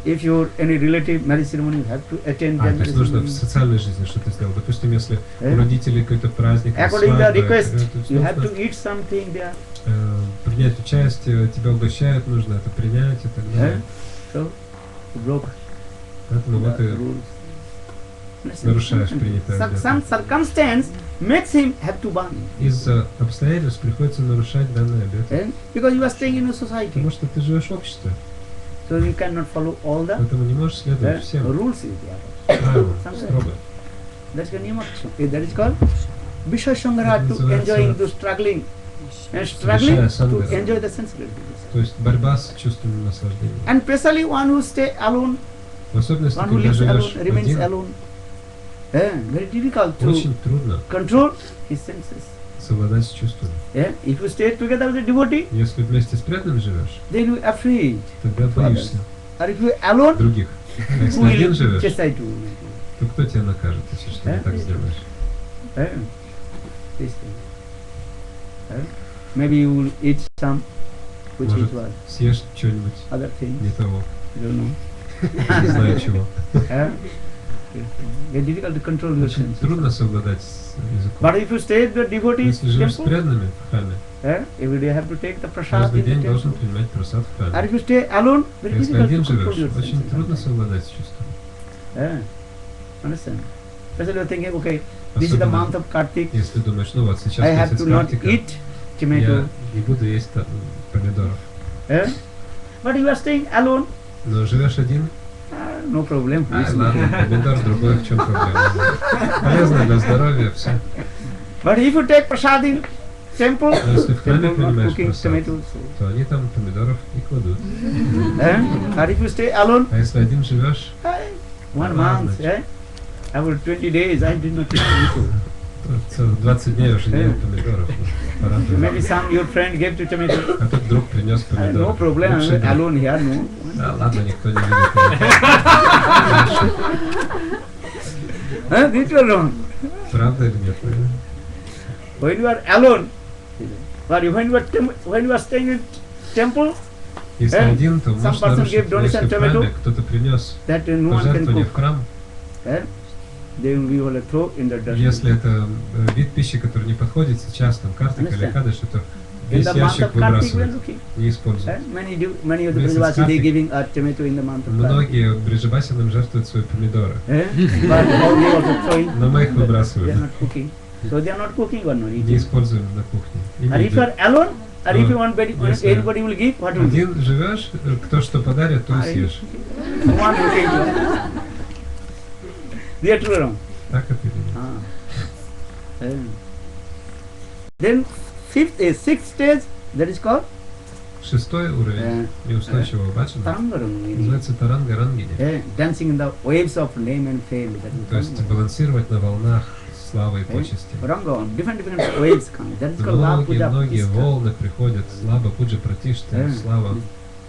If your any relative marriage ceremony, you have to attend their То есть marriage нужно в ceremony. социальной жизни что-то сделать. Допустим, если у родителей какой-то праздник, или According to the свадьба, request, то есть you have нужно, to eat something there. принять участие, тебя угощают, нужно это принять и так далее. So, you broke Поэтому вот the и rules. нарушаешь принятое Some обет. circumstance makes him have to burn. Из-за обстоятельств приходится нарушать данный обет. Because you are staying in a society. Потому что ты живешь в обществе, So you cannot follow all the поэтому не можешь следовать всем rules is there. правилам строго. That's the name of that is called Vishwa Sangara, to называется enjoying, to struggling. And struggling Vishaya to Sangara. enjoy the sense gratification. То есть борьба с чувственным наслаждением. And especially one who stay alone, В особенности, one who когда lives живешь alone, remains один, alone. Very difficult to очень трудно control his senses. совладать с чувствами. If you stay together with a devotee, Если вместе с преданным живешь, then you are afraid. тогда боишься Or if you are alone, других. А если who один will живешь, chastise you? то кто тебя накажет, если что не так сделаешь? This thing. Maybe you will eat some which Может, is what? съешь что-нибудь Other things. не того, I don't know. не знаю чего. Very difficult to control your Очень senses. трудно совладать с языком. But if you stay at the devotees Если живешь с temple, преданными в храме, every day you have to take the prasad каждый in the день должен temple. принимать просад в And храме. if you stay alone, very Если difficult один to control живешь, your очень senses. трудно совладать с чувствами. Understand? Especially you're thinking, okay, this is the Особенно, month of Kartik. если думаешь, ну вот сейчас I have месяц to not Картика, eat tomato. я не буду есть помидоров. But you are staying alone, Но живешь один, no problem. ай, ладно, помидор другой, в чем проблема? Полезно для здоровья, все. But if you take prasad in temple, Но если в храме temple not принимаешь cooking просад, tomatoes. то они там помидоров не кладут. Or if you stay alone, А если один живешь, 1 Ладно. month, about 20 days, I did not eat tomato. то целых 20 дней уже не ел помидоров. Пора бы. Maybe some your friend gave to tomato. А тут друг принес No помидоров. problem, Лучше друг. alone here, no. Да ладно, никто не видит. This you alone. Правда или нет? When you are alone, but when you are staying in temple, Если один, то some можешь person нарушить. gave Но если donation в храме tomato, кто-то принес that no one can пожертвование в cook. храм, They will be able to throw in the dustbin. если это вид пищи, который не подходит сейчас, там картик или Understand? кадыш, то In весь the month ящик of Kartik, we are выбрасывают, looking. не используют. Many of the This is Brajavasis, they Kartik. giving a tomato in the month of Kartik. Многие бриджабасинам жертвуют свои помидоры, But how they also throwing, но мы их they are выбрасываем, not cooking. So they are not cooking or not не eating. используем на кухне. И не And if you едим. are alone, or if you want Если anybody will give, what will you Один живешь, кто что подарит, то и съешь. do? One will take. They are true or wrong? Так это или нет? Then sixth stage, that is called Шестой уровень неустойчивого баджана Tarangarang. называется таранга рангини. Dancing in the waves of name and fame. That is То есть Tarangarang. балансировать на волнах славы и почести. Ranga, different waves come. That is called love puja. Многие волны приходят, слава пуджа пратишты, слава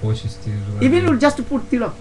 почести, Even желание you just put tilak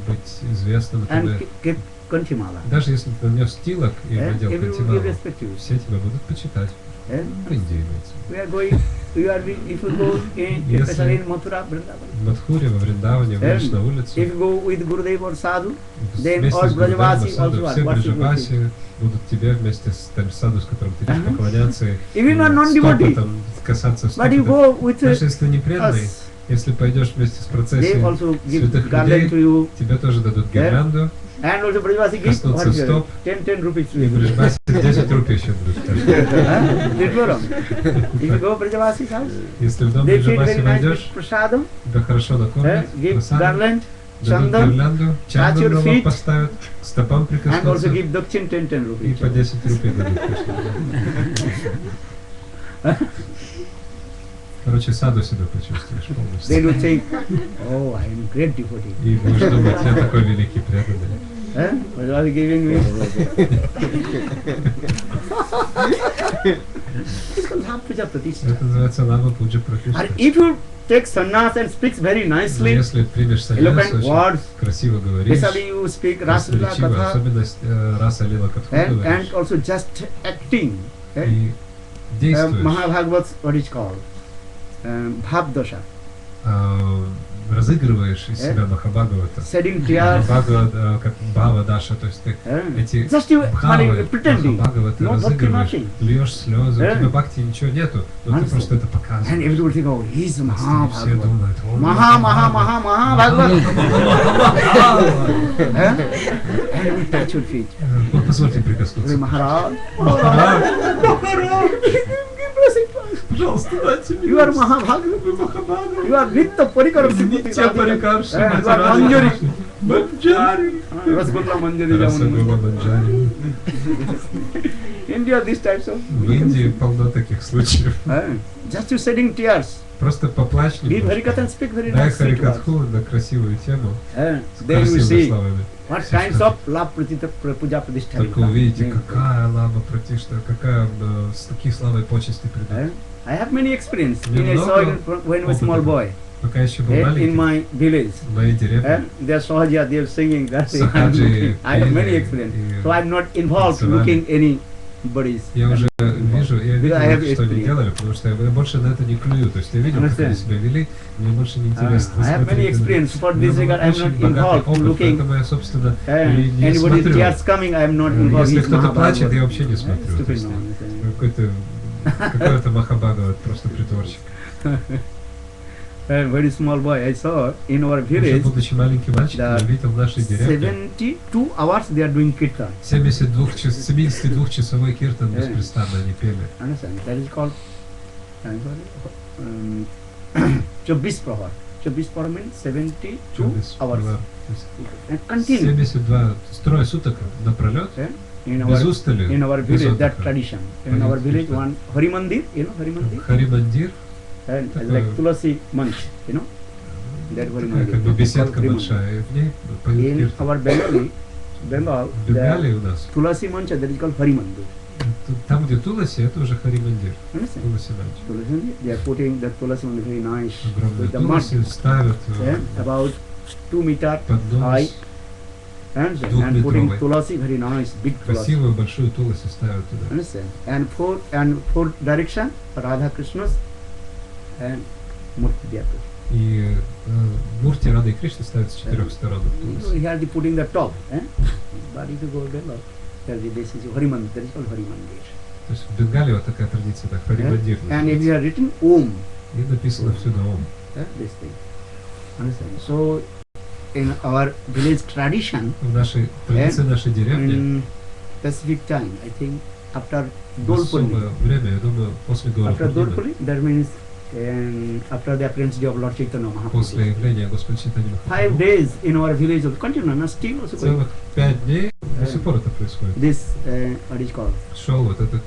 быть известным. and Тебе. keep kanchimala. Даже если ты нанес тилок и надел Everyone will кантивалу, respect you. все тебя будут почитать. В Индии имеется. We are going, if you go in, Yes, especially sir. in Mathura, Vrindavan. В Мадхуре, во Вриндаване, выйдешь на улицу, If you go with Gurudev or Sadhu, then вместе all с Гурудевом, Brajavasi Саду, also все are worship бриджабаси будут тебе вместе с тем саду, с которым ты идешь поклоняться, и Even you are стопы non-devotee, там, касаться but you стопы. go with Даже если ты не преданный, us, если пойдешь вместе с they процессией also give святых garland to людей, you, тебе тоже дадут гирлянду, and also Brajavasi give коснуться what is it? стоп, 10 rupees to и you. бриджабаси 10 рупий еще дадут. Did you wrong? If you go Brajavasi's house, Если в дом they feed бриджабаси very nice войдешь, with prasadam, тебя хорошо накормят, give просадят, garland, дадут chandam, гирлянду, your чандан на лоб feet, поставят, к стопам and also прикоснутся, give dakshin 10 и rupees. по 10 рупий дадут. Короче, саду себя почувствуешь They полностью. will think, oh, I am great devotee. И будешь думать, я такой великий преданный. What are you giving me? It's called Lava Puja Pratishtha. Это называется лава пуджа And пратишта. if you take sannyas and speaks very Но nicely, если примешь саньяс, eloquent очень words, красиво говоришь, especially you speak Rasalila красноречиво, Katha, особенно раса лила катху and говоришь, also just acting. и действуешь, Mahabhagavats, what is called? Bhav dosha. разыгрываешь из себя Махабхагавата. Shedding tears. Махабхагавата, как Бхава Даша, то есть ты эти Just you бхавы pretending. Махабхагавата No bhakti разыгрываешь, nothing. льешь слезы, у тебя бхакти ничего нету, но ты Understand? просто это And показываешь. everybody think, oh, he's Все Mahabhagavad. думают, он Bhagavad. And we touch your feet. Ну, позвольте прикоснуться. Maharaj. Пожалуйста, дайте мне. You are Mahabhagavad. Вы Махабхагава. You are Nitya Parikar. Нитья Парикарша, You are Manjari. Манджари. Rasgulla Manjari. Расагула Манджари. India, these types of. В Индии полно таких случаев. Just you shedding tears. Просто поплачь Give немножко. Harikatha and speak very Дай nice sweet words. Харикатху на красивую тему Then с you will красивыми see словами. what kinds of love puja pradishtha. Только увидите, какая лава пратишта, какая с таких славой почести придут. I have many experience. You I saw it know when I was small boy. Пока еще был In маленький, my village. в моей деревне, They are Sahaja, they are singing that thing. Сахаджи I have many пели, experience. и So I am not involved танцевали. looking anybody's. Я уже вижу, я видел, I have что они experience. делали, потому что я больше на это не клюю. То есть я видел, как они Understand? себя вели, мне больше не интересно. I have many experience. For this regard, I am not богатый involved опыт, looking. поэтому я, собственно, и не Anybody смотрю. tears coming, I am not involved. Если He's кто-то плачет, Mahabhagavad. я вообще не смотрю. То Stupid есть, nonsense. какой-то Махабхагават, просто притворщик. Very small boy, I saw in our Еще village, будучи маленьким мальчиком, я видел в нашей деревне 72 hours they are doing kirtan. 72-часовой киртан беспрестанно они пели. Understand? That is called 24 prahar. 24 prahar means 72 hours. And continue. 72, трое суток напролет, In без our устали, in our без village, that отдыха. tradition. In our village, one Hari Mandir, you know Hari Mandir? Харимандир, And Такое- like Tulasi Manch, you know? That Hari такая как бы Mandir. беседка Hari Mandir. большая, и в ней поют In киртан. our Bengal, В the Бенгалии у нас, Tulasi Manch, that is called Hari Mandir. там где Туласи, это уже Харимандир, Understand? Туласи Манч. Tulasi Mandir, they are putting the Tulasi Mandir very nice Огромные with the mud. Туласи ставят About 2 meter поднос, high. And putting Двухметровый. Tulasi very nice, big Tulasi. красивую большую Туласи ставят туда. Understand? And four direction, Radha Krishna's and Murti Dhyatu. И Мурти Рады и Кришны ставят с четырех сторон. Туласи. Here they putting the top. But if you go Bengal, this is Hari Mandir, that is called Hari Mandir. То есть в Бенгалии вот такая традиция, так, Харимандир. And it is written Om, И написано всюду Ом. this thing. Understand? So, in our village tradition, В нашей традиции нашей деревни in specific time, I think after в Dol особое Purnima, время, я думаю, после Гора after Dol Пурнимы, Purnima, that means after the appearance day of Lord Chaitanya после Mahaprabhu. явления Господа Чайтаньи 5 Махапрабху, days in our village of continue, and still also going. целых 5 дней до сих пор это происходит. This, what is called? Шел вот этот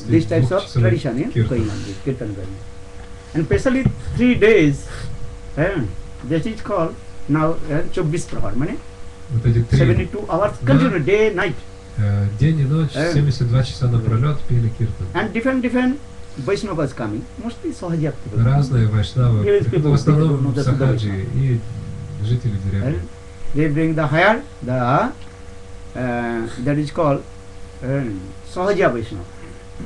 These types of 72-часовой tradition, yeah, киртан. going on, this kirtan going on. And especially 3 days, that is called now 24 prahar, meaning Вот эти 3 72 hours continue, day, night. день и ночь, 72 часа напролет пели киртан. And different Vaishnavas coming, mostly Sahaja people. Разные вайшнавы, Village people, в основном people, сахаджи и жители деревни. They bring the higher, that is called Sahaja Vaishnava.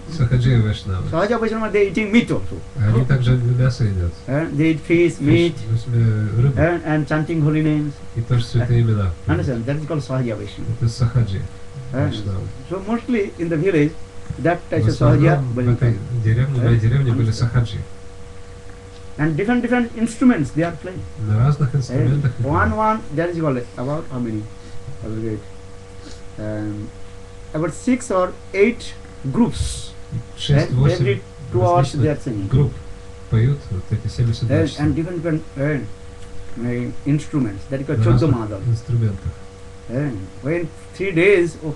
Сахаджи и вайшнавы. Sahaja Vaishnava, they eating meat also. Они также мясо едят. They eat fish, meat, То есть, рыбу and chanting holy names. и тоже святые имена. Understand? That is called Sahaja Vaishnava. Это сахаджи. вайшнавы. So mostly in the village, that type В of Sahaja основном в этой Vaishnava. деревне, в моей деревне были сахаджи. And different instruments they are playing. На разных инструментах. One, that is called about how many? I will get. About 6 or 8 groups. 6-8 Every 2 hours they are различных singing. групп поют вот эти 72 часа. And different instruments. That is called На разных Choddamadal. инструментах. When 3 days of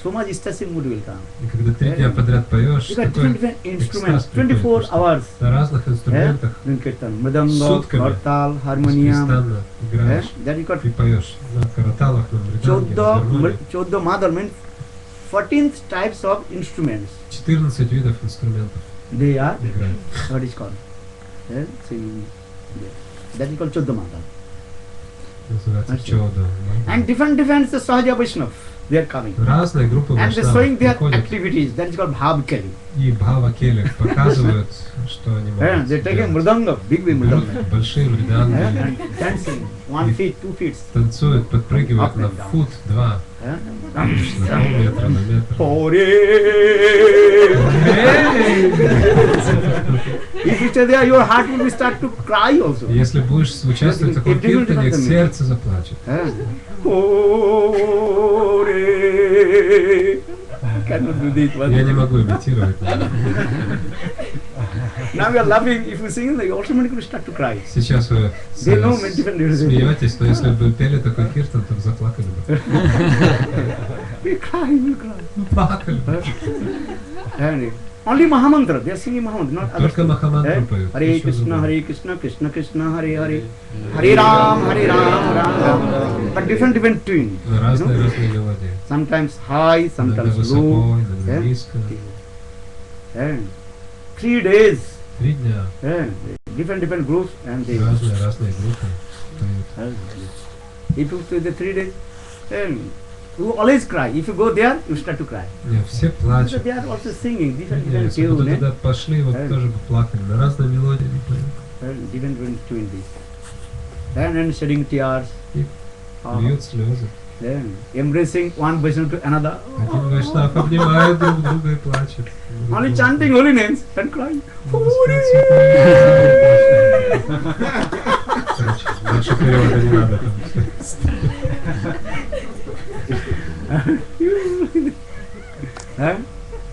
so much ecstasy mood will come. И когда 3 дня подряд поешь, You got такой different instruments, экстаз приходит, 24 что hours. на разных инструментах Doing kirtan, mridanga, Сутками. kartal, harmonium. беспрестанно играешь. That you got И поешь на караталах, на мриданге, на гармонии. 14 madal means 14 types of instruments. 14 видов инструментов They are, играют. what is called? Singing. That is called 14 madal. Называется That's it. чода. And different Sahaja Vaishnava, they are coming. Разные группы And they're вайшнавов showing their приходят activities. That is called Bhav Kali. и Бхава Кели показывают, что они могут They're taking делать. mridanga, big mridanga. Берут большие мриданги, And dancing, 1 feet, 2 feet. танцуют, подпрыгивают Up на and down. фут, 2, на полметра, на метр. If you stay there, your heart will start to cry also. Если будешь участвовать в таком киртане, сердце заплачет. Cannot do this one. Я не могу имитировать. Now you are laughing. If you sing, they automatically start to cry. Сейчас вы They know many different reasons. смеетесь, но если бы пели такой киртан, то заплакали бы. We cry. Плакали бы. And only Mahamantra. They are singing Mahamantra, not other Только things. Махамантру поют. Hare Еще Krishna, другое. Hare Krishna, Krishna Krishna, Hare Hare, Hare Ram, Ram Ram. But different tunes. Но разные мелодии. Sometimes high, Иногда sometimes высоко, low. иногда низко. And 3 days. 3 дня. And different groups and they. Разные группы поют. If you do the 3 days, then you always cry. If you go there, you start to cry. Не, все So плачут. they are also singing different Если бы tunes. туда пошли, вот тоже бы плакали. На разные мелодии они поют. Different tunes. And shedding tears. И льют слезы. Then embracing one Vaishnava to another. Один вайшнав обнимает друг друга и плачет. Only chanting holy names and crying. Короче, больше перевода не надо.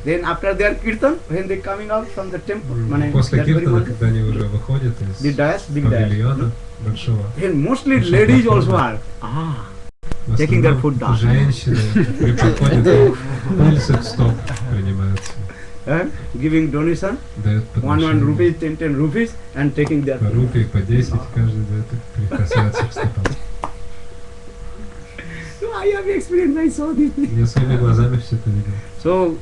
Then after their kirtan, when they coming out from the temple, После that very киртана, moment, когда они уже выходят the из dais, big dais. павильона большого, Then mostly ladies also are. в Taking their основном foot down. женщины при подходе пульсы стоп принимаются, Giving donation, дают 1 подношение. rupees, 10 rupees, and taking their По рупии, по 10 каждый дает и прикасается к стопам. So I have experienced, I saw this. Я своими глазами все это видел. So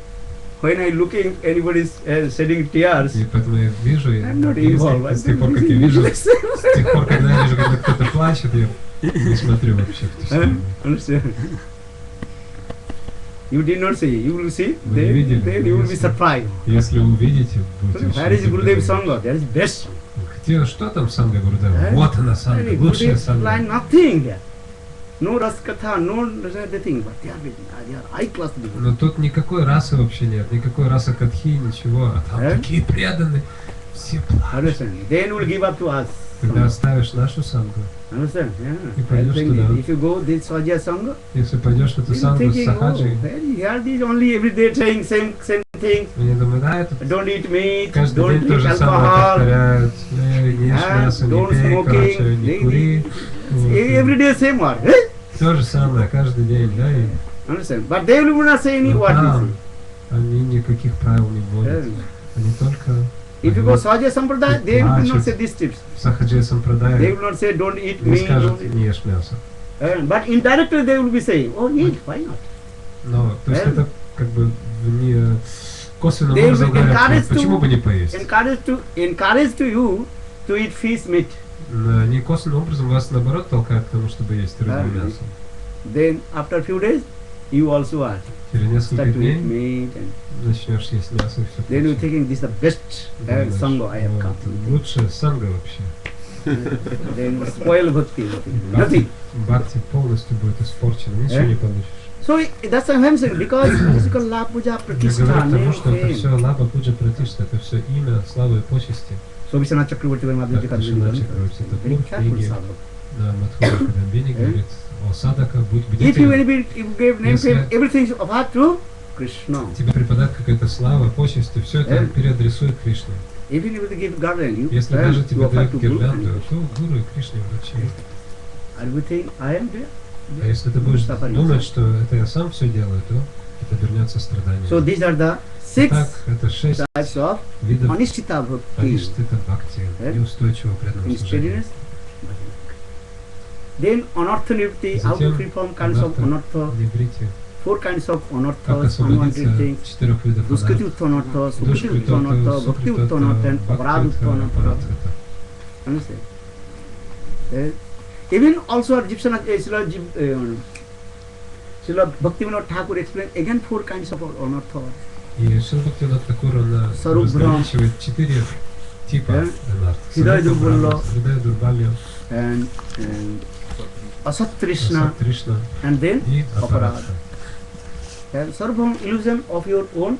when I looking anybody's shedding tears, И поэтому я вижу, и I'm not involved. с тех пор, как я вижу, с тех пор, когда я вижу, когда кто-то плачет, я не смотрю вообще в ту сторону. Understand? You did not see. You will see. Вы не видели, Then you will be если- surprised. Если увидите, будете Where is очень Gurudev удивлены. Sangha? That is best. Где, что там Санга Гурудева? Вот она Санга, лучшая Gurudev Санга. line nothing there. No Raskatha, no nothing, but they are high class people. Но тут никакой расы вообще нет, никакой расы катхи, ничего. А там такие преданные, все плачут. Understand? Then will give up to us. Когда оставишь нашу Сангу, Understand? И Yeah. пойдешь I think туда. if you go this Swaja Sangha, если пойдешь в эту you're Сангу с thinking, Сахаджи, here these only every day saying same things. они думают, да, это Don't eat meat, каждый don't день то drink же самое alcohol. повторяют. Не ешь мясо, не Don't пей, smoking, короче, не they- кури. Вот. Every day same word. То же самое, каждый день, да, и Understand? But they will not say any но word. там они никаких правил не вводят. Yeah. Они только If you go Swaja Sampradaya, they will not say these tips. в Сахаджи They Сампрадае will not say don't eat не meat. скажут, Don't eat. не ешь мясо. But indirectly they will be saying, oh, eat, why not? Но, то есть Yeah. это как бы не косвенным They will образом be говорят, encouraged почему to- бы не поесть. Encourage to you to eat fish meat. Они косвенным образом вас наоборот толкают к тому, чтобы есть рыбу и Yeah. мясо. Then after a few days, you also are Через несколько start to eat дней meat, and начнешь есть мясо и все then you thinking this is the best sangha I have come. Лучшая санга вообще. Then spoil bhakti. Nothing. Бхакти полностью будет испорчена, ничего Yeah. не получишь. So that's what I'm saying, because this is called La Puja Я говорю Pratishtha, к тому, name, что это fame. все лаба, пуджа, пратишта, это все имя, слава и почести. So Vishwanath Chakravarti Madhya Как Вишванат Чакраварти very Такур в careful книге sadhaka. на Мадхура Кадамбини говорит о садака, будь If you бдителен. gave name, Если- fame, everything is about to Krishna. Тебе преподать какая-то слава, почести, все это Yeah. переадресуй Кришне. Even if they give garland, you Если have даже to тебе offer дают to Guru. гирлянду, то Гуру и Кришне вручи. And we think, I am there. А если ты будешь Suffering. думать, что это я сам все делаю, то это обернется страданием. So these are the 6 Так, это 6 types of видов anishtita bhakti. аништита бхакти, неустойчивого преданного служения. Steadiness. Then anartha nivritti, how to free from kinds of anartha, Ниврити, 4 kinds of как anarthas, unwanted освободиться things. от 4 видов Duskati анарт. uttanartha, sukati Душкритота, uttanartha, bhakti uttanartha, and aparad uttanartha. Парадхата. Understand? Even also Egyptian Srila Bhaktivinoda Thakur explained again 4 kinds of anartha. И Шрила Бхактивинода Тхакур, он Сарубхрам. разграничивает 4 типа анарт. Хридай Дурбалла. Хридай Дурбалью, And Asat Trishna, Тришна and then и Aparad. Апарадха. And Sarvabhaum illusion of your own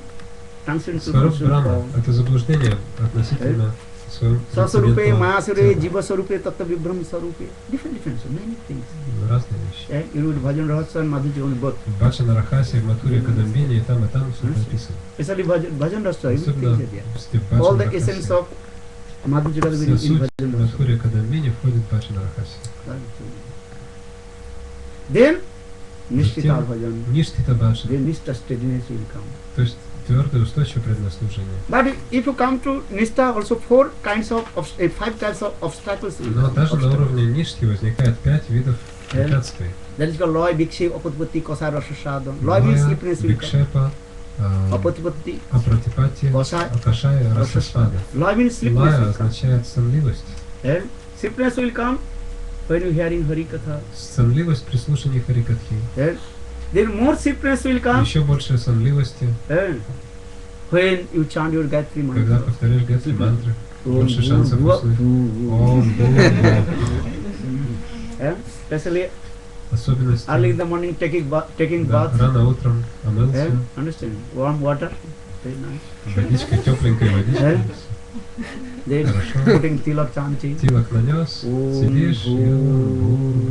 transcendental Сваруб personal Брахма form. – это заблуждение относительно своего Сасарупе, трансцендентного Mahasure, тела. Jiva Sarupe, Tattva Vibram Sarupe. Different, so many things. Разные вещи. And you read Bhajan Rahasya and Madhu Jivan both. В Баджана Рахасе, в Матуре, Кадамбине, и там все написано. Especially Bhajan Rahasya, Особенно everything is there. в All Баджана the essence Рахасе. of Madhu Jivan Вся in суть Bhajan в Rahasya. Матуре, Кадамбине входит в Баджана Рахасе. Then Nishtita Затем Bhajan. Ништита Баджана, Then Nishta steadiness will come. то есть твердое, устойчивое преданное служение. But if you come to Nishta, also 5 types of obstacles will Но come. даже на Obstacles. уровне Ништи возникает 5 видов препятствий. That is called Loy, Bhikshe, Apatipatti, Kosa, Rasa, Sadhan. Loy means Лая, sleepiness will come. Бикшепа, Apatipatti, Апратипати, Kosa, Акашая, Rasa, Расасвада. Loy means sleepiness Лая will come. означает сонливость. And sleepiness will come when you hearing Hari Katha. Сонливость при слушании Харикатхи. And then more sleepiness will come Еще больше сонливости, and when you chant your Gayatri когда mantra. повторяешь гайатри мантры. Om Больше шансов Bhuva услышать. Bhuva. Ом, Бум, And especially особенности. early in the morning taking Да, bath. рано утром омылся, And understand? Warm water. Very nice. водичкой, тепленькой водичкой. Then Хорошо. putting tilak chanting. Тилок нанес, Ом сидишь и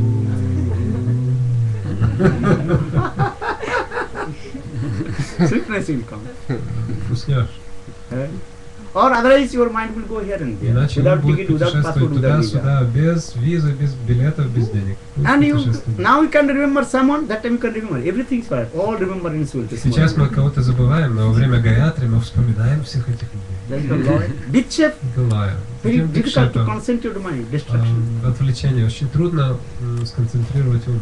Sleepiness will come. уснешь. Or otherwise your mind will go here and there. Иначе он Without будет ticket, without passport, путешествовать without visa. туда-сюда, без визы, без билетов, без денег. Будет And you путешествовать. now you can remember someone, that time you can remember. Everything is right. All remember in soul. Сейчас мы кого-то забываем, но во время Гаятри мы вспоминаем всех этих людей. That's the Lord. Big Галая. very Затем difficult to Бикшепа. concentrate your mind. Distraction. Отвлечение. Очень трудно сконцентрировать ум.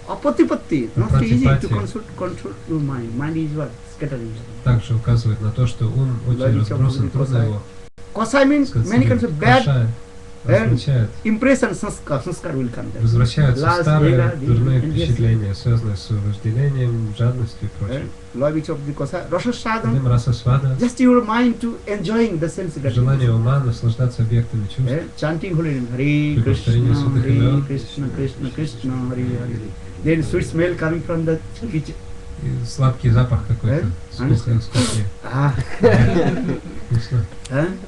Apatipatti. Not easy to Apatipatti. control your mind. Mind is what? Scattering. Также указывает на то, что ум очень Логика разбросан, будет трудно косая. его Kosai means many kinds of bad Кашая означает, impression, sanskar will come there. возвращаются Last старые era, дурные and yes. впечатления, связанные с вожделением, жадностью и прочим. Law which of the Kosai. Rasa sadhan. Затем раса свада, Just your mind to enjoying the sense желание gratification. ума наслаждаться объектами чувств. Chanting holy name. Hare При повторении Krishna, святых Hare имен. Krishna, Krishna Krishna, Hare Hare. Then sweet smell coming from the kitchen. И сладкий запах какой-то, с кухни. Ah, Вкусно.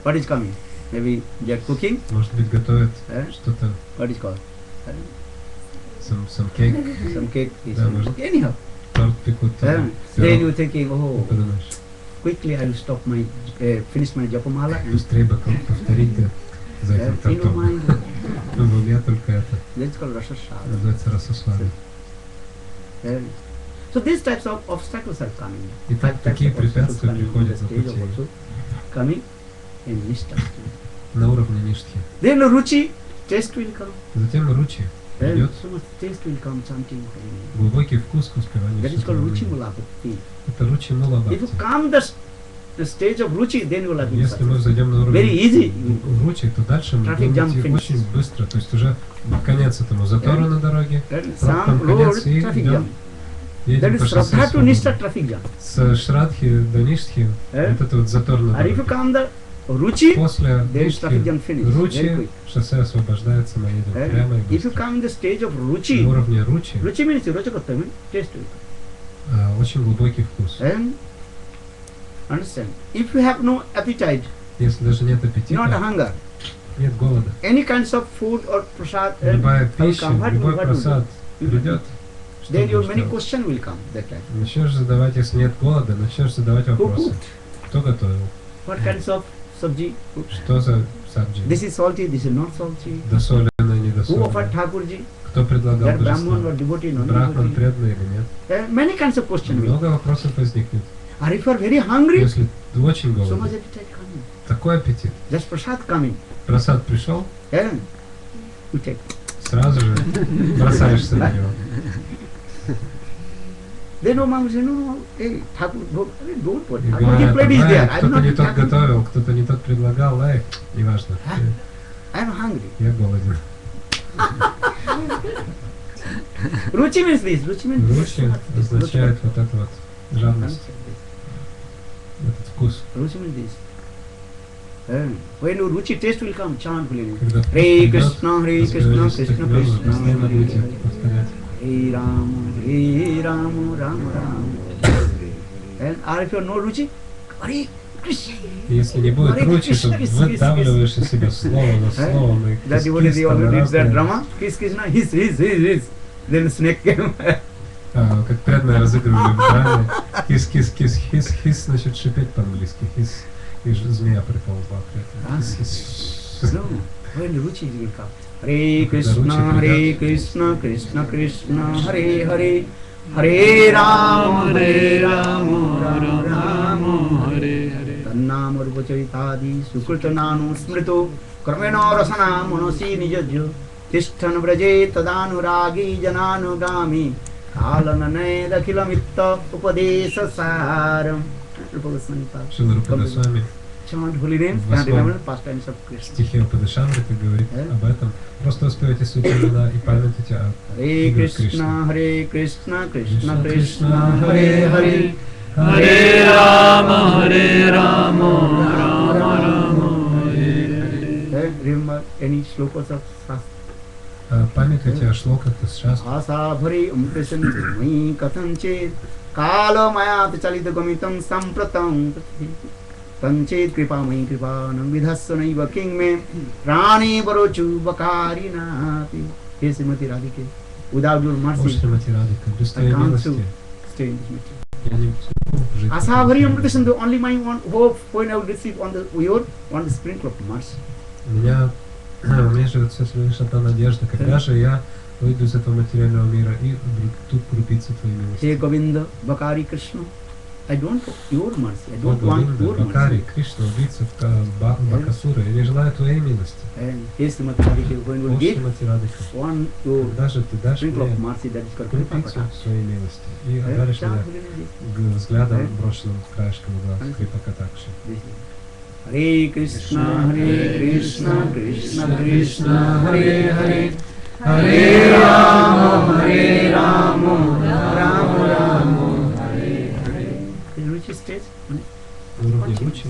what is coming? Maybe they are cooking. Может быть, готовят Eh? что-то, What is called? some cake, Some cake. Is Да, some может. cooking. Anyhow. торт пекут, Then пирог. you thinking, oh, Подумаешь, quickly I will stop my, finish my japamala and быстрее бы повторить за этим in your тортом. mind. Ну, в уме только это. That's called Rasa sadhana. Называется расасвада. So these types of obstacles are coming. И так Types такие of obstacles препятствия coming in приходят the на stage of пути also coming in Nishtha. на уровне ништхи. Then Ruchi, taste will come. Затем ручи Then идет so much taste will come chanting. глубокий вкус к успеванию. That is called Святого Ruchi имени. Mula Bhakti. Это ручи мула If you бхакти. come the stage of Ruchi, then you will have Если мы insight. взойдем на Very easy. уровень в ручи, то дальше мы Traffic будем jam идти finish. очень быстро. То есть уже конец этому затору на дороге. Then Там some road конец и traffic идем. jam. That Едем по is шоссе Shraddha to свободно. Nishtha traffic jam. С Шрадхи до Ништхи Eh? вот это вот затор на And if you дороге. come the Ruchi, После then traffic Ништхи jam finish. Very Ручи quick. шоссе освобождается, мы едем Eh? прямо и If you быстро. come in the stage of На Ruchi, уровне Ручи Ruchi means Ruchakatta means taste will come. очень глубокий вкус. And understand, if you have no appetite, Если даже нет not аппетита, hunger, нет голода, any kinds of food or prasad, любая will пища, come. What любой will просад do? придет, что Then your будешь many делать? questions will come that time. Начнешь задавать, если нет голода, начнешь задавать Who вопросы. cooked? Кто готовил? What kinds of sabji? Что за сабджи? This is salty, this is not salty. Досоленное, Who недосоленное. offered Thakurji? Кто предлагал That Brahman or божество? devotee, no Брахман devotee. преданный или нет? Many kinds of questions. Много вопросов возникнет. Or if you are very hungry, Если ты очень so much голоден, appetite coming. такой аппетит. Just prasad coming. Просад пришел, Yeah. You take. сразу же бросаешься на него. Then no Mama said, no, hey, Thakur, don't worry. И Thakur's говорят, plate is there. «Ай, I'm кто-то не not тот Thakur. готовил, кто-то не тот предлагал, ай, неважно. I'm hungry. Я голоден. Ruchi means this. Ruchi means this. Ручи означает вот это вот жадность, этот вкус. Ruchi means this. When your Ruchi taste will come, chant will come. Когда вкус Hare придет, Krishna, Hare Krishna, разговаривать с Krishna Тахиганом, Krishna, постоянно Hare будете Hare. повторять. Hare Ram, Ram Ram. And or if you have no Ruchi, Hare Krishna. И если не будет Hare ручи, то Krishna, Krishna, выдавливаешь из себя слово за словом. И That devotee, they already did that drama. Kiss Krishna, his. Then snake came. Как преданные разыгрывали в драме. Хис, значит шипеть по-английски. Хис, и змея приползла. Хис. No, when the Ruchi will come. Hare Krishna, Krishna Krishna, Hare Hare. Hare Ram, Ram Ram, Hare Hare. Tannam Urvacharithadi, Sukritananu Smrito, Karmena Rasana Monosi Nijajyo, Tishthan Vraje Tadanuragi Jananugami, Kalanane Dakhilamitta Upadesa Saram. Шила Рупадасвами Chant holy names в and remember восьмом the pastimes of Krishna. стихе Упадашамриты говорит об этом. Просто воспевайте суть имена и памятуйте о Hare играх Krishna, Hare Krishna, Krishna Krishna, Krishna, Hare Hare. Hare Rama, Hare Rama, Rama Rama, Hare Hare. Remember any shlokas of Shastra? Памятуйте о шлоках из шастр. Asa bhari umpresen mai kathance kala mayat chalita gamitam sampratam tanchet kripa mai kripa nang vidhassanaiva king me rani barochu bakari nati. Hey Srimati Radhike, without your О, mercy, Шримати Радика, без I твоей can't милости stay in this material. я не смогу жить. Asa bhari umpresen, the only my one hope when I will receive on the your on the sprinkle of mercy. У меня живет все лишь одна надежда. Когда же я выйду из этого материального мира и тут крупицы твоей Hey милости. Govinda, Bakari Krishna, I don't want your mercy, I О, don't want Говинда, your Бакари, mercy. Кришна, убийца Бакасуры, я не желаю твоей милости. And hey Srimati Radhike, when you О, will give Шримати Радика, one your когда же ты дашь sprinkle of мне mercy, that is called Kripa крупицу Kata. своей милости и одаришь меня взглядом, брошенным краешком глаз, Крипа Катакши. Hare Krishna, Krishna Krishna, Hare Hare. Hare Rama, Rama Rama, Hare Hare. In which stage? На уровне ручи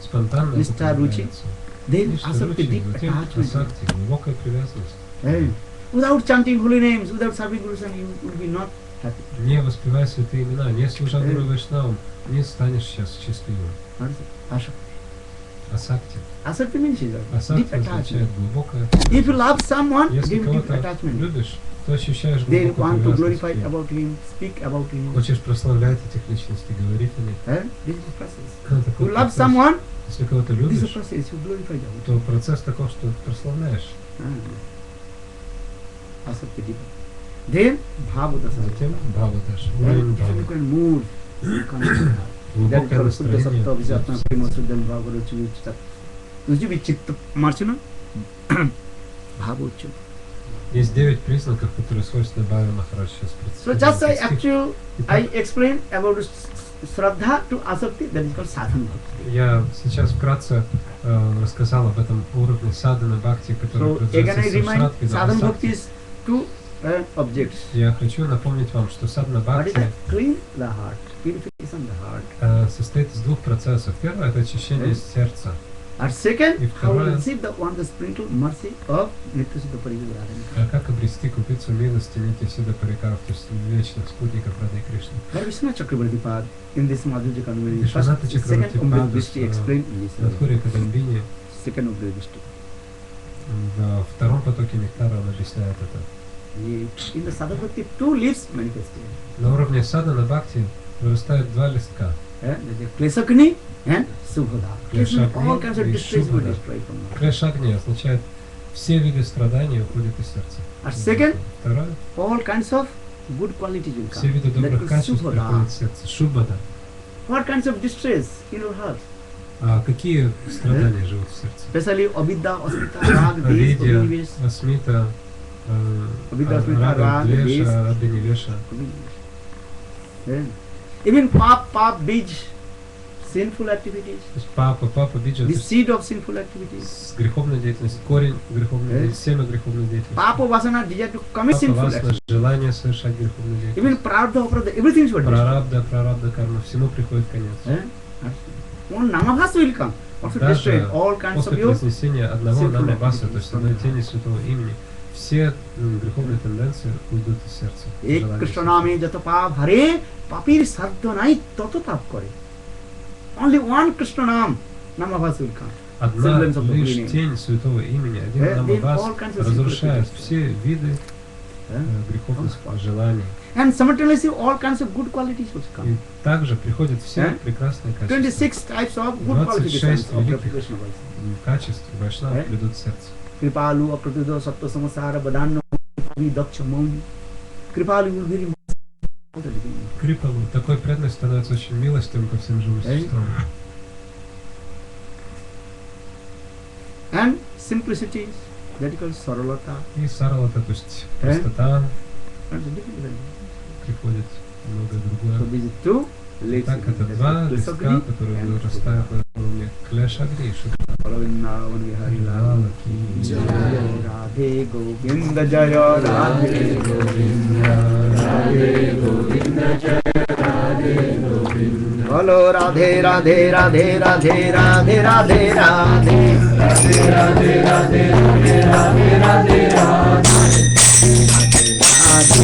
спонтанно это Mr. Ruchi, проявляется. then Мишта asakti, ручи, deep затем attachment. асакти, глубокая привязанность. Hey, without chanting holy names, without serving Guru, you will be not happy. Не воспевай святые имена, не служа Гуру Вайшнавам, не станешь сейчас счастливым. What is it? Asakti. Асакти. Asakti means deep Асакти attachment. означает глубокое. If you love someone, Если give deep кого-то attachment. любишь, то ощущаешь They глубокую want to привязанность glorify к ним. about him, speak about him. Хочешь прославлять этих личностей, говорить о них. This is the process. Такой You love процесс. someone, Если кого-то this is the любишь, process. You glorify them. то процесс такой, что прославляешь. Asakti deep. Then Bhavata. Затем бхаваташ, Then уровень you бхавы. can move. Глубокое That is called Suddha настроение. Sattva Vijatna Prema Suddham Bhagaruchu Vichita. Uji Vichitta Marchana Bhagaruchu. Есть 9 признаков, которые свойственны Бхаве Махарадж сейчас So представляет. just I Стих. actually I Итак, explained about Shraddha to Asakti, that is called Sadhana. я сейчас вкратце рассказал об этом уровне садхана бхакти, который So again I производится в remind Шрадхе, Sadhana да, Bhakti is two objects. Я хочу напомнить вам, что садхана What is бхакти that? Clean the heart, purification the heart. состоит из двух процессов. Первое — это очищение сердца. And second, И how второе- receive the one the sprinkle mercy of Nityasiddha Parivardhana. Как обрести купицу милости Нитья-Сиддха Парикаров, то есть вечных спутников Рады Кришны. That Vishwanath Chakravarti Pad in this Madhurya Kanvani. Vishwanath First, Chakravarti second Umbrella Pad Vishti is, explained in this В way. Адхуре Кадамбине, Second Umbrella Vishti. во втором потоке нектара он объясняет это. In the Sadhana Bhakti, two leaves manifested. На уровне садхана бхакти вырастают два листка. There is Klesakni and Subhada. Kleshakni All kinds of и distress will Subhada. destroy from now. Клешагни означает все виды страданий уходят из сердца. And second, Второе, all kinds of good qualities will все come. виды That добрых is качеств Subhada. приходят в сердце. Шубада. What kinds of distress in your heart? А какие страдания живут в сердце? Especially Avidya, Asmita, Rag, Desh, Авидья, Abhinivesh. Асмита, Avidya, Asmita, Рага, Rag, Desh, Двеша, Абхинивеша. Then, even pap, bij, sinful activities, То есть папа, биджа, то the есть seed of sinful activities. с греховной деятельностью, корень греховной деятельности, семя греховной деятельности. Papa, vasana, desire to commit Папа, sinful васна, activities. желание совершать греховную Even деятельность. prarabdha, aprarabdha, everything is what Прарабда, карма, всему приходит конец. One namabhasa will come. Also destroy all kinds of После your произнесения одного sinful намабаса, activities. то есть одной тени святого имени, все греховные тенденции уйдут из сердца. এক Желание কৃষ্ণ совершать. নামে যত পাপ হারে পাপীর সাধ্য নাই তত পাপ করে only one Krishna নাম namabhasa will come. Одна Semblance of the лишь holy name. тень святого имени, один Then намабас all kinds of разрушает sinful все виды греховных желаний. And simultaneously all kinds of good qualities will И come. также приходят все прекрасные качества. 26 types of good 26 qualifications of the великих Krishna Vaishnava. Качеств вайшнава придут в сердце. Kripalu, apratudo, sattva samasara, badanno, daksha mom. Kripalu will be removed. Крипалу, такой преданный становится очень милостивым ко всем живым существам. And simplicity, that is called saralata. И саралата, то есть простота, And the difficult. приходит многое So другое. these two legs. Так, это два листка, которые вырастают на уровне Клешагри и Шукра. Vrindavan Vihari Lal Ki Jai Radhe Govinda Jaya Radhe Govinda Radhe Govinda Jaya Radhe Govinda Bolo Radhe Radhe Radhe Radhe Radhe Radhe Radhe Radhe Radhe Radhe Radhe Radhe Radhe Radhe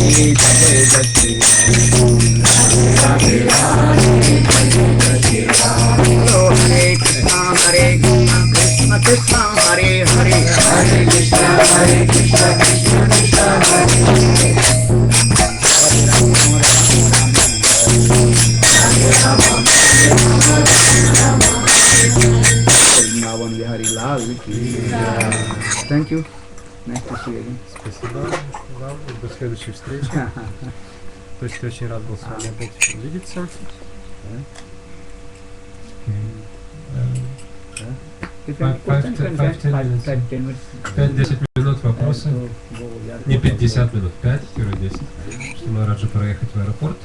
Jai Jati Radhe Radhe Bolo Hare Krishna Hare Krishna Krishna Hare Hare Hare Krishna Krishna Krishna Hare Vrindavan Vihari Lal ki. Thank you. Nice to see you again. Спасибо вам и до следующей встречи. То есть очень рад был с вами опять увидеться. If you have questions, you can get 5-10 minutes. 5-10 минут вопросы. Не 50 минут, 5-10. Что Махараджа проехать в аэропорт.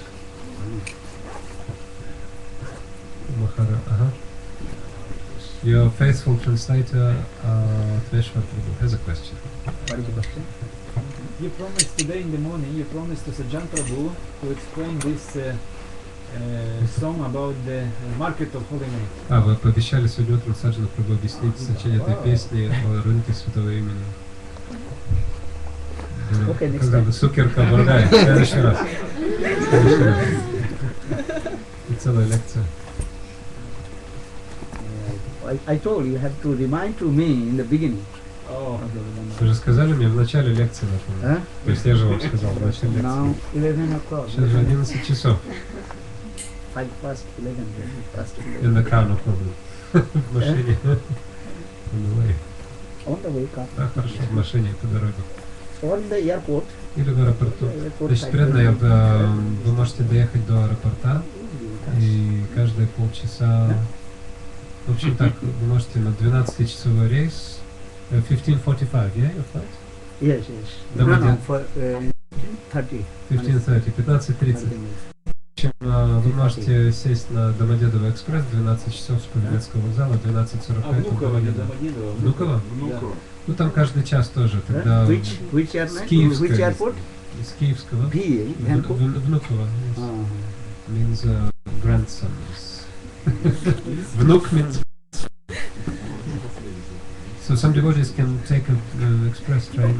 Махара, ага. Your faithful translator, Tveshwar Prabhu, has a question. What is the question? You promised today in the morning, you promised to Sajjan Prabhu to explain this song about the market of holy name. Вы пообещали сегодня утром Саджану Прабhu объяснить значение этой песни о рынке святого имени. Okay, next time. Сукер Кабургай, в следующий раз. И целая лекция. I told you have to remind to me in the beginning. Oh. Вы же сказали мне в начале лекции, напомню. Huh? То есть я же вам сказал в начале Now лекции. 11 o'clock. Сейчас же 11 часов. 5 past 11. Past In 11. the car, no problem. В машине. On the way. On the way, car. Да, хорошо, в машине по дороге. On the airport. Или в аэропорту. Airport Значит, side. преданные, вы можете доехать до аэропорта, и каждые полчаса, в общем так, вы можете на 12-часовой рейс, 15:45, yeah, your flight? Yes, yes. Да, No, мы no, for 30. 15:30, 15:30. В общем, вы можете сесть на Домодедово экспресс, 12 часов с Павелецкого вокзала, 12:45 в Домодедово. Внуково? Ну там каждый час тоже, тогда Which airline? с Киевска, Which airport? из Киевского. PA, Bangkok. Внуково. Yes. Ah. Means grandson. Внук means. So some devotees can take an express train.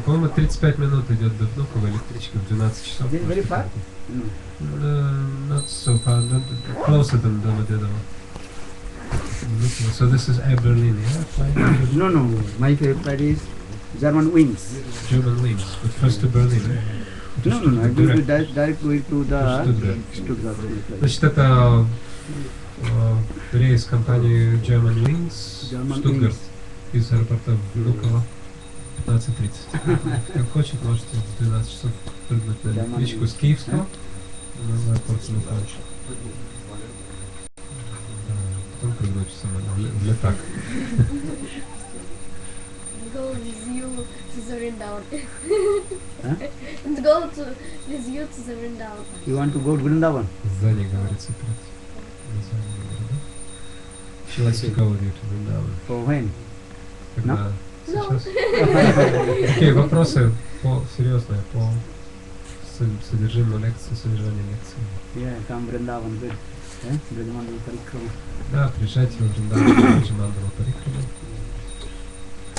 По-моему, 35 минут идет до Внуково, электричка в 12 часов. Is it very far? Not so far, not closer than Domodedово. So this is Air Berlin, yeah? Flying No, no. My favorite is German wings. German wings, but first to Berlin. To No, no, no. I Stuttgart, will be direct. direct going to the Stuttgart. Stuttgart. Значит, это рейс компании German Wings в German Штутгарт Wings. из аэропорта Внуково. 15:30. Как хочет, можете в 12 часов прыгнуть на электричку с Киевского на аэропорт Мухач. Потом прыгнуть в самолет. Для так. Go with you to Vrindavan. Huh? Go to with you to Vrindavan. You want to go to Vrindavan? Сзади говорится опять. Название города. She likes to go with you to Vrindavan. For when? Когда? Сейчас? Окей, вопросы серьезные по содержанию лекции, содержанию лекции. Yeah, come Vrindavan, good. Vrindavan Parikrama. Да, приезжайте во Вриндаван, Джимандала Парикрама.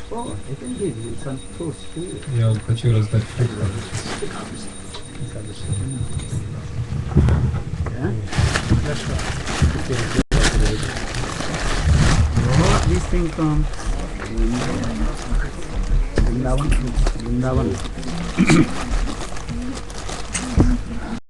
Oh, I can give you some fruits too. Я вам хочу раздать фрукты. Yeah? What this thing from Vrindavan? Vrindavan.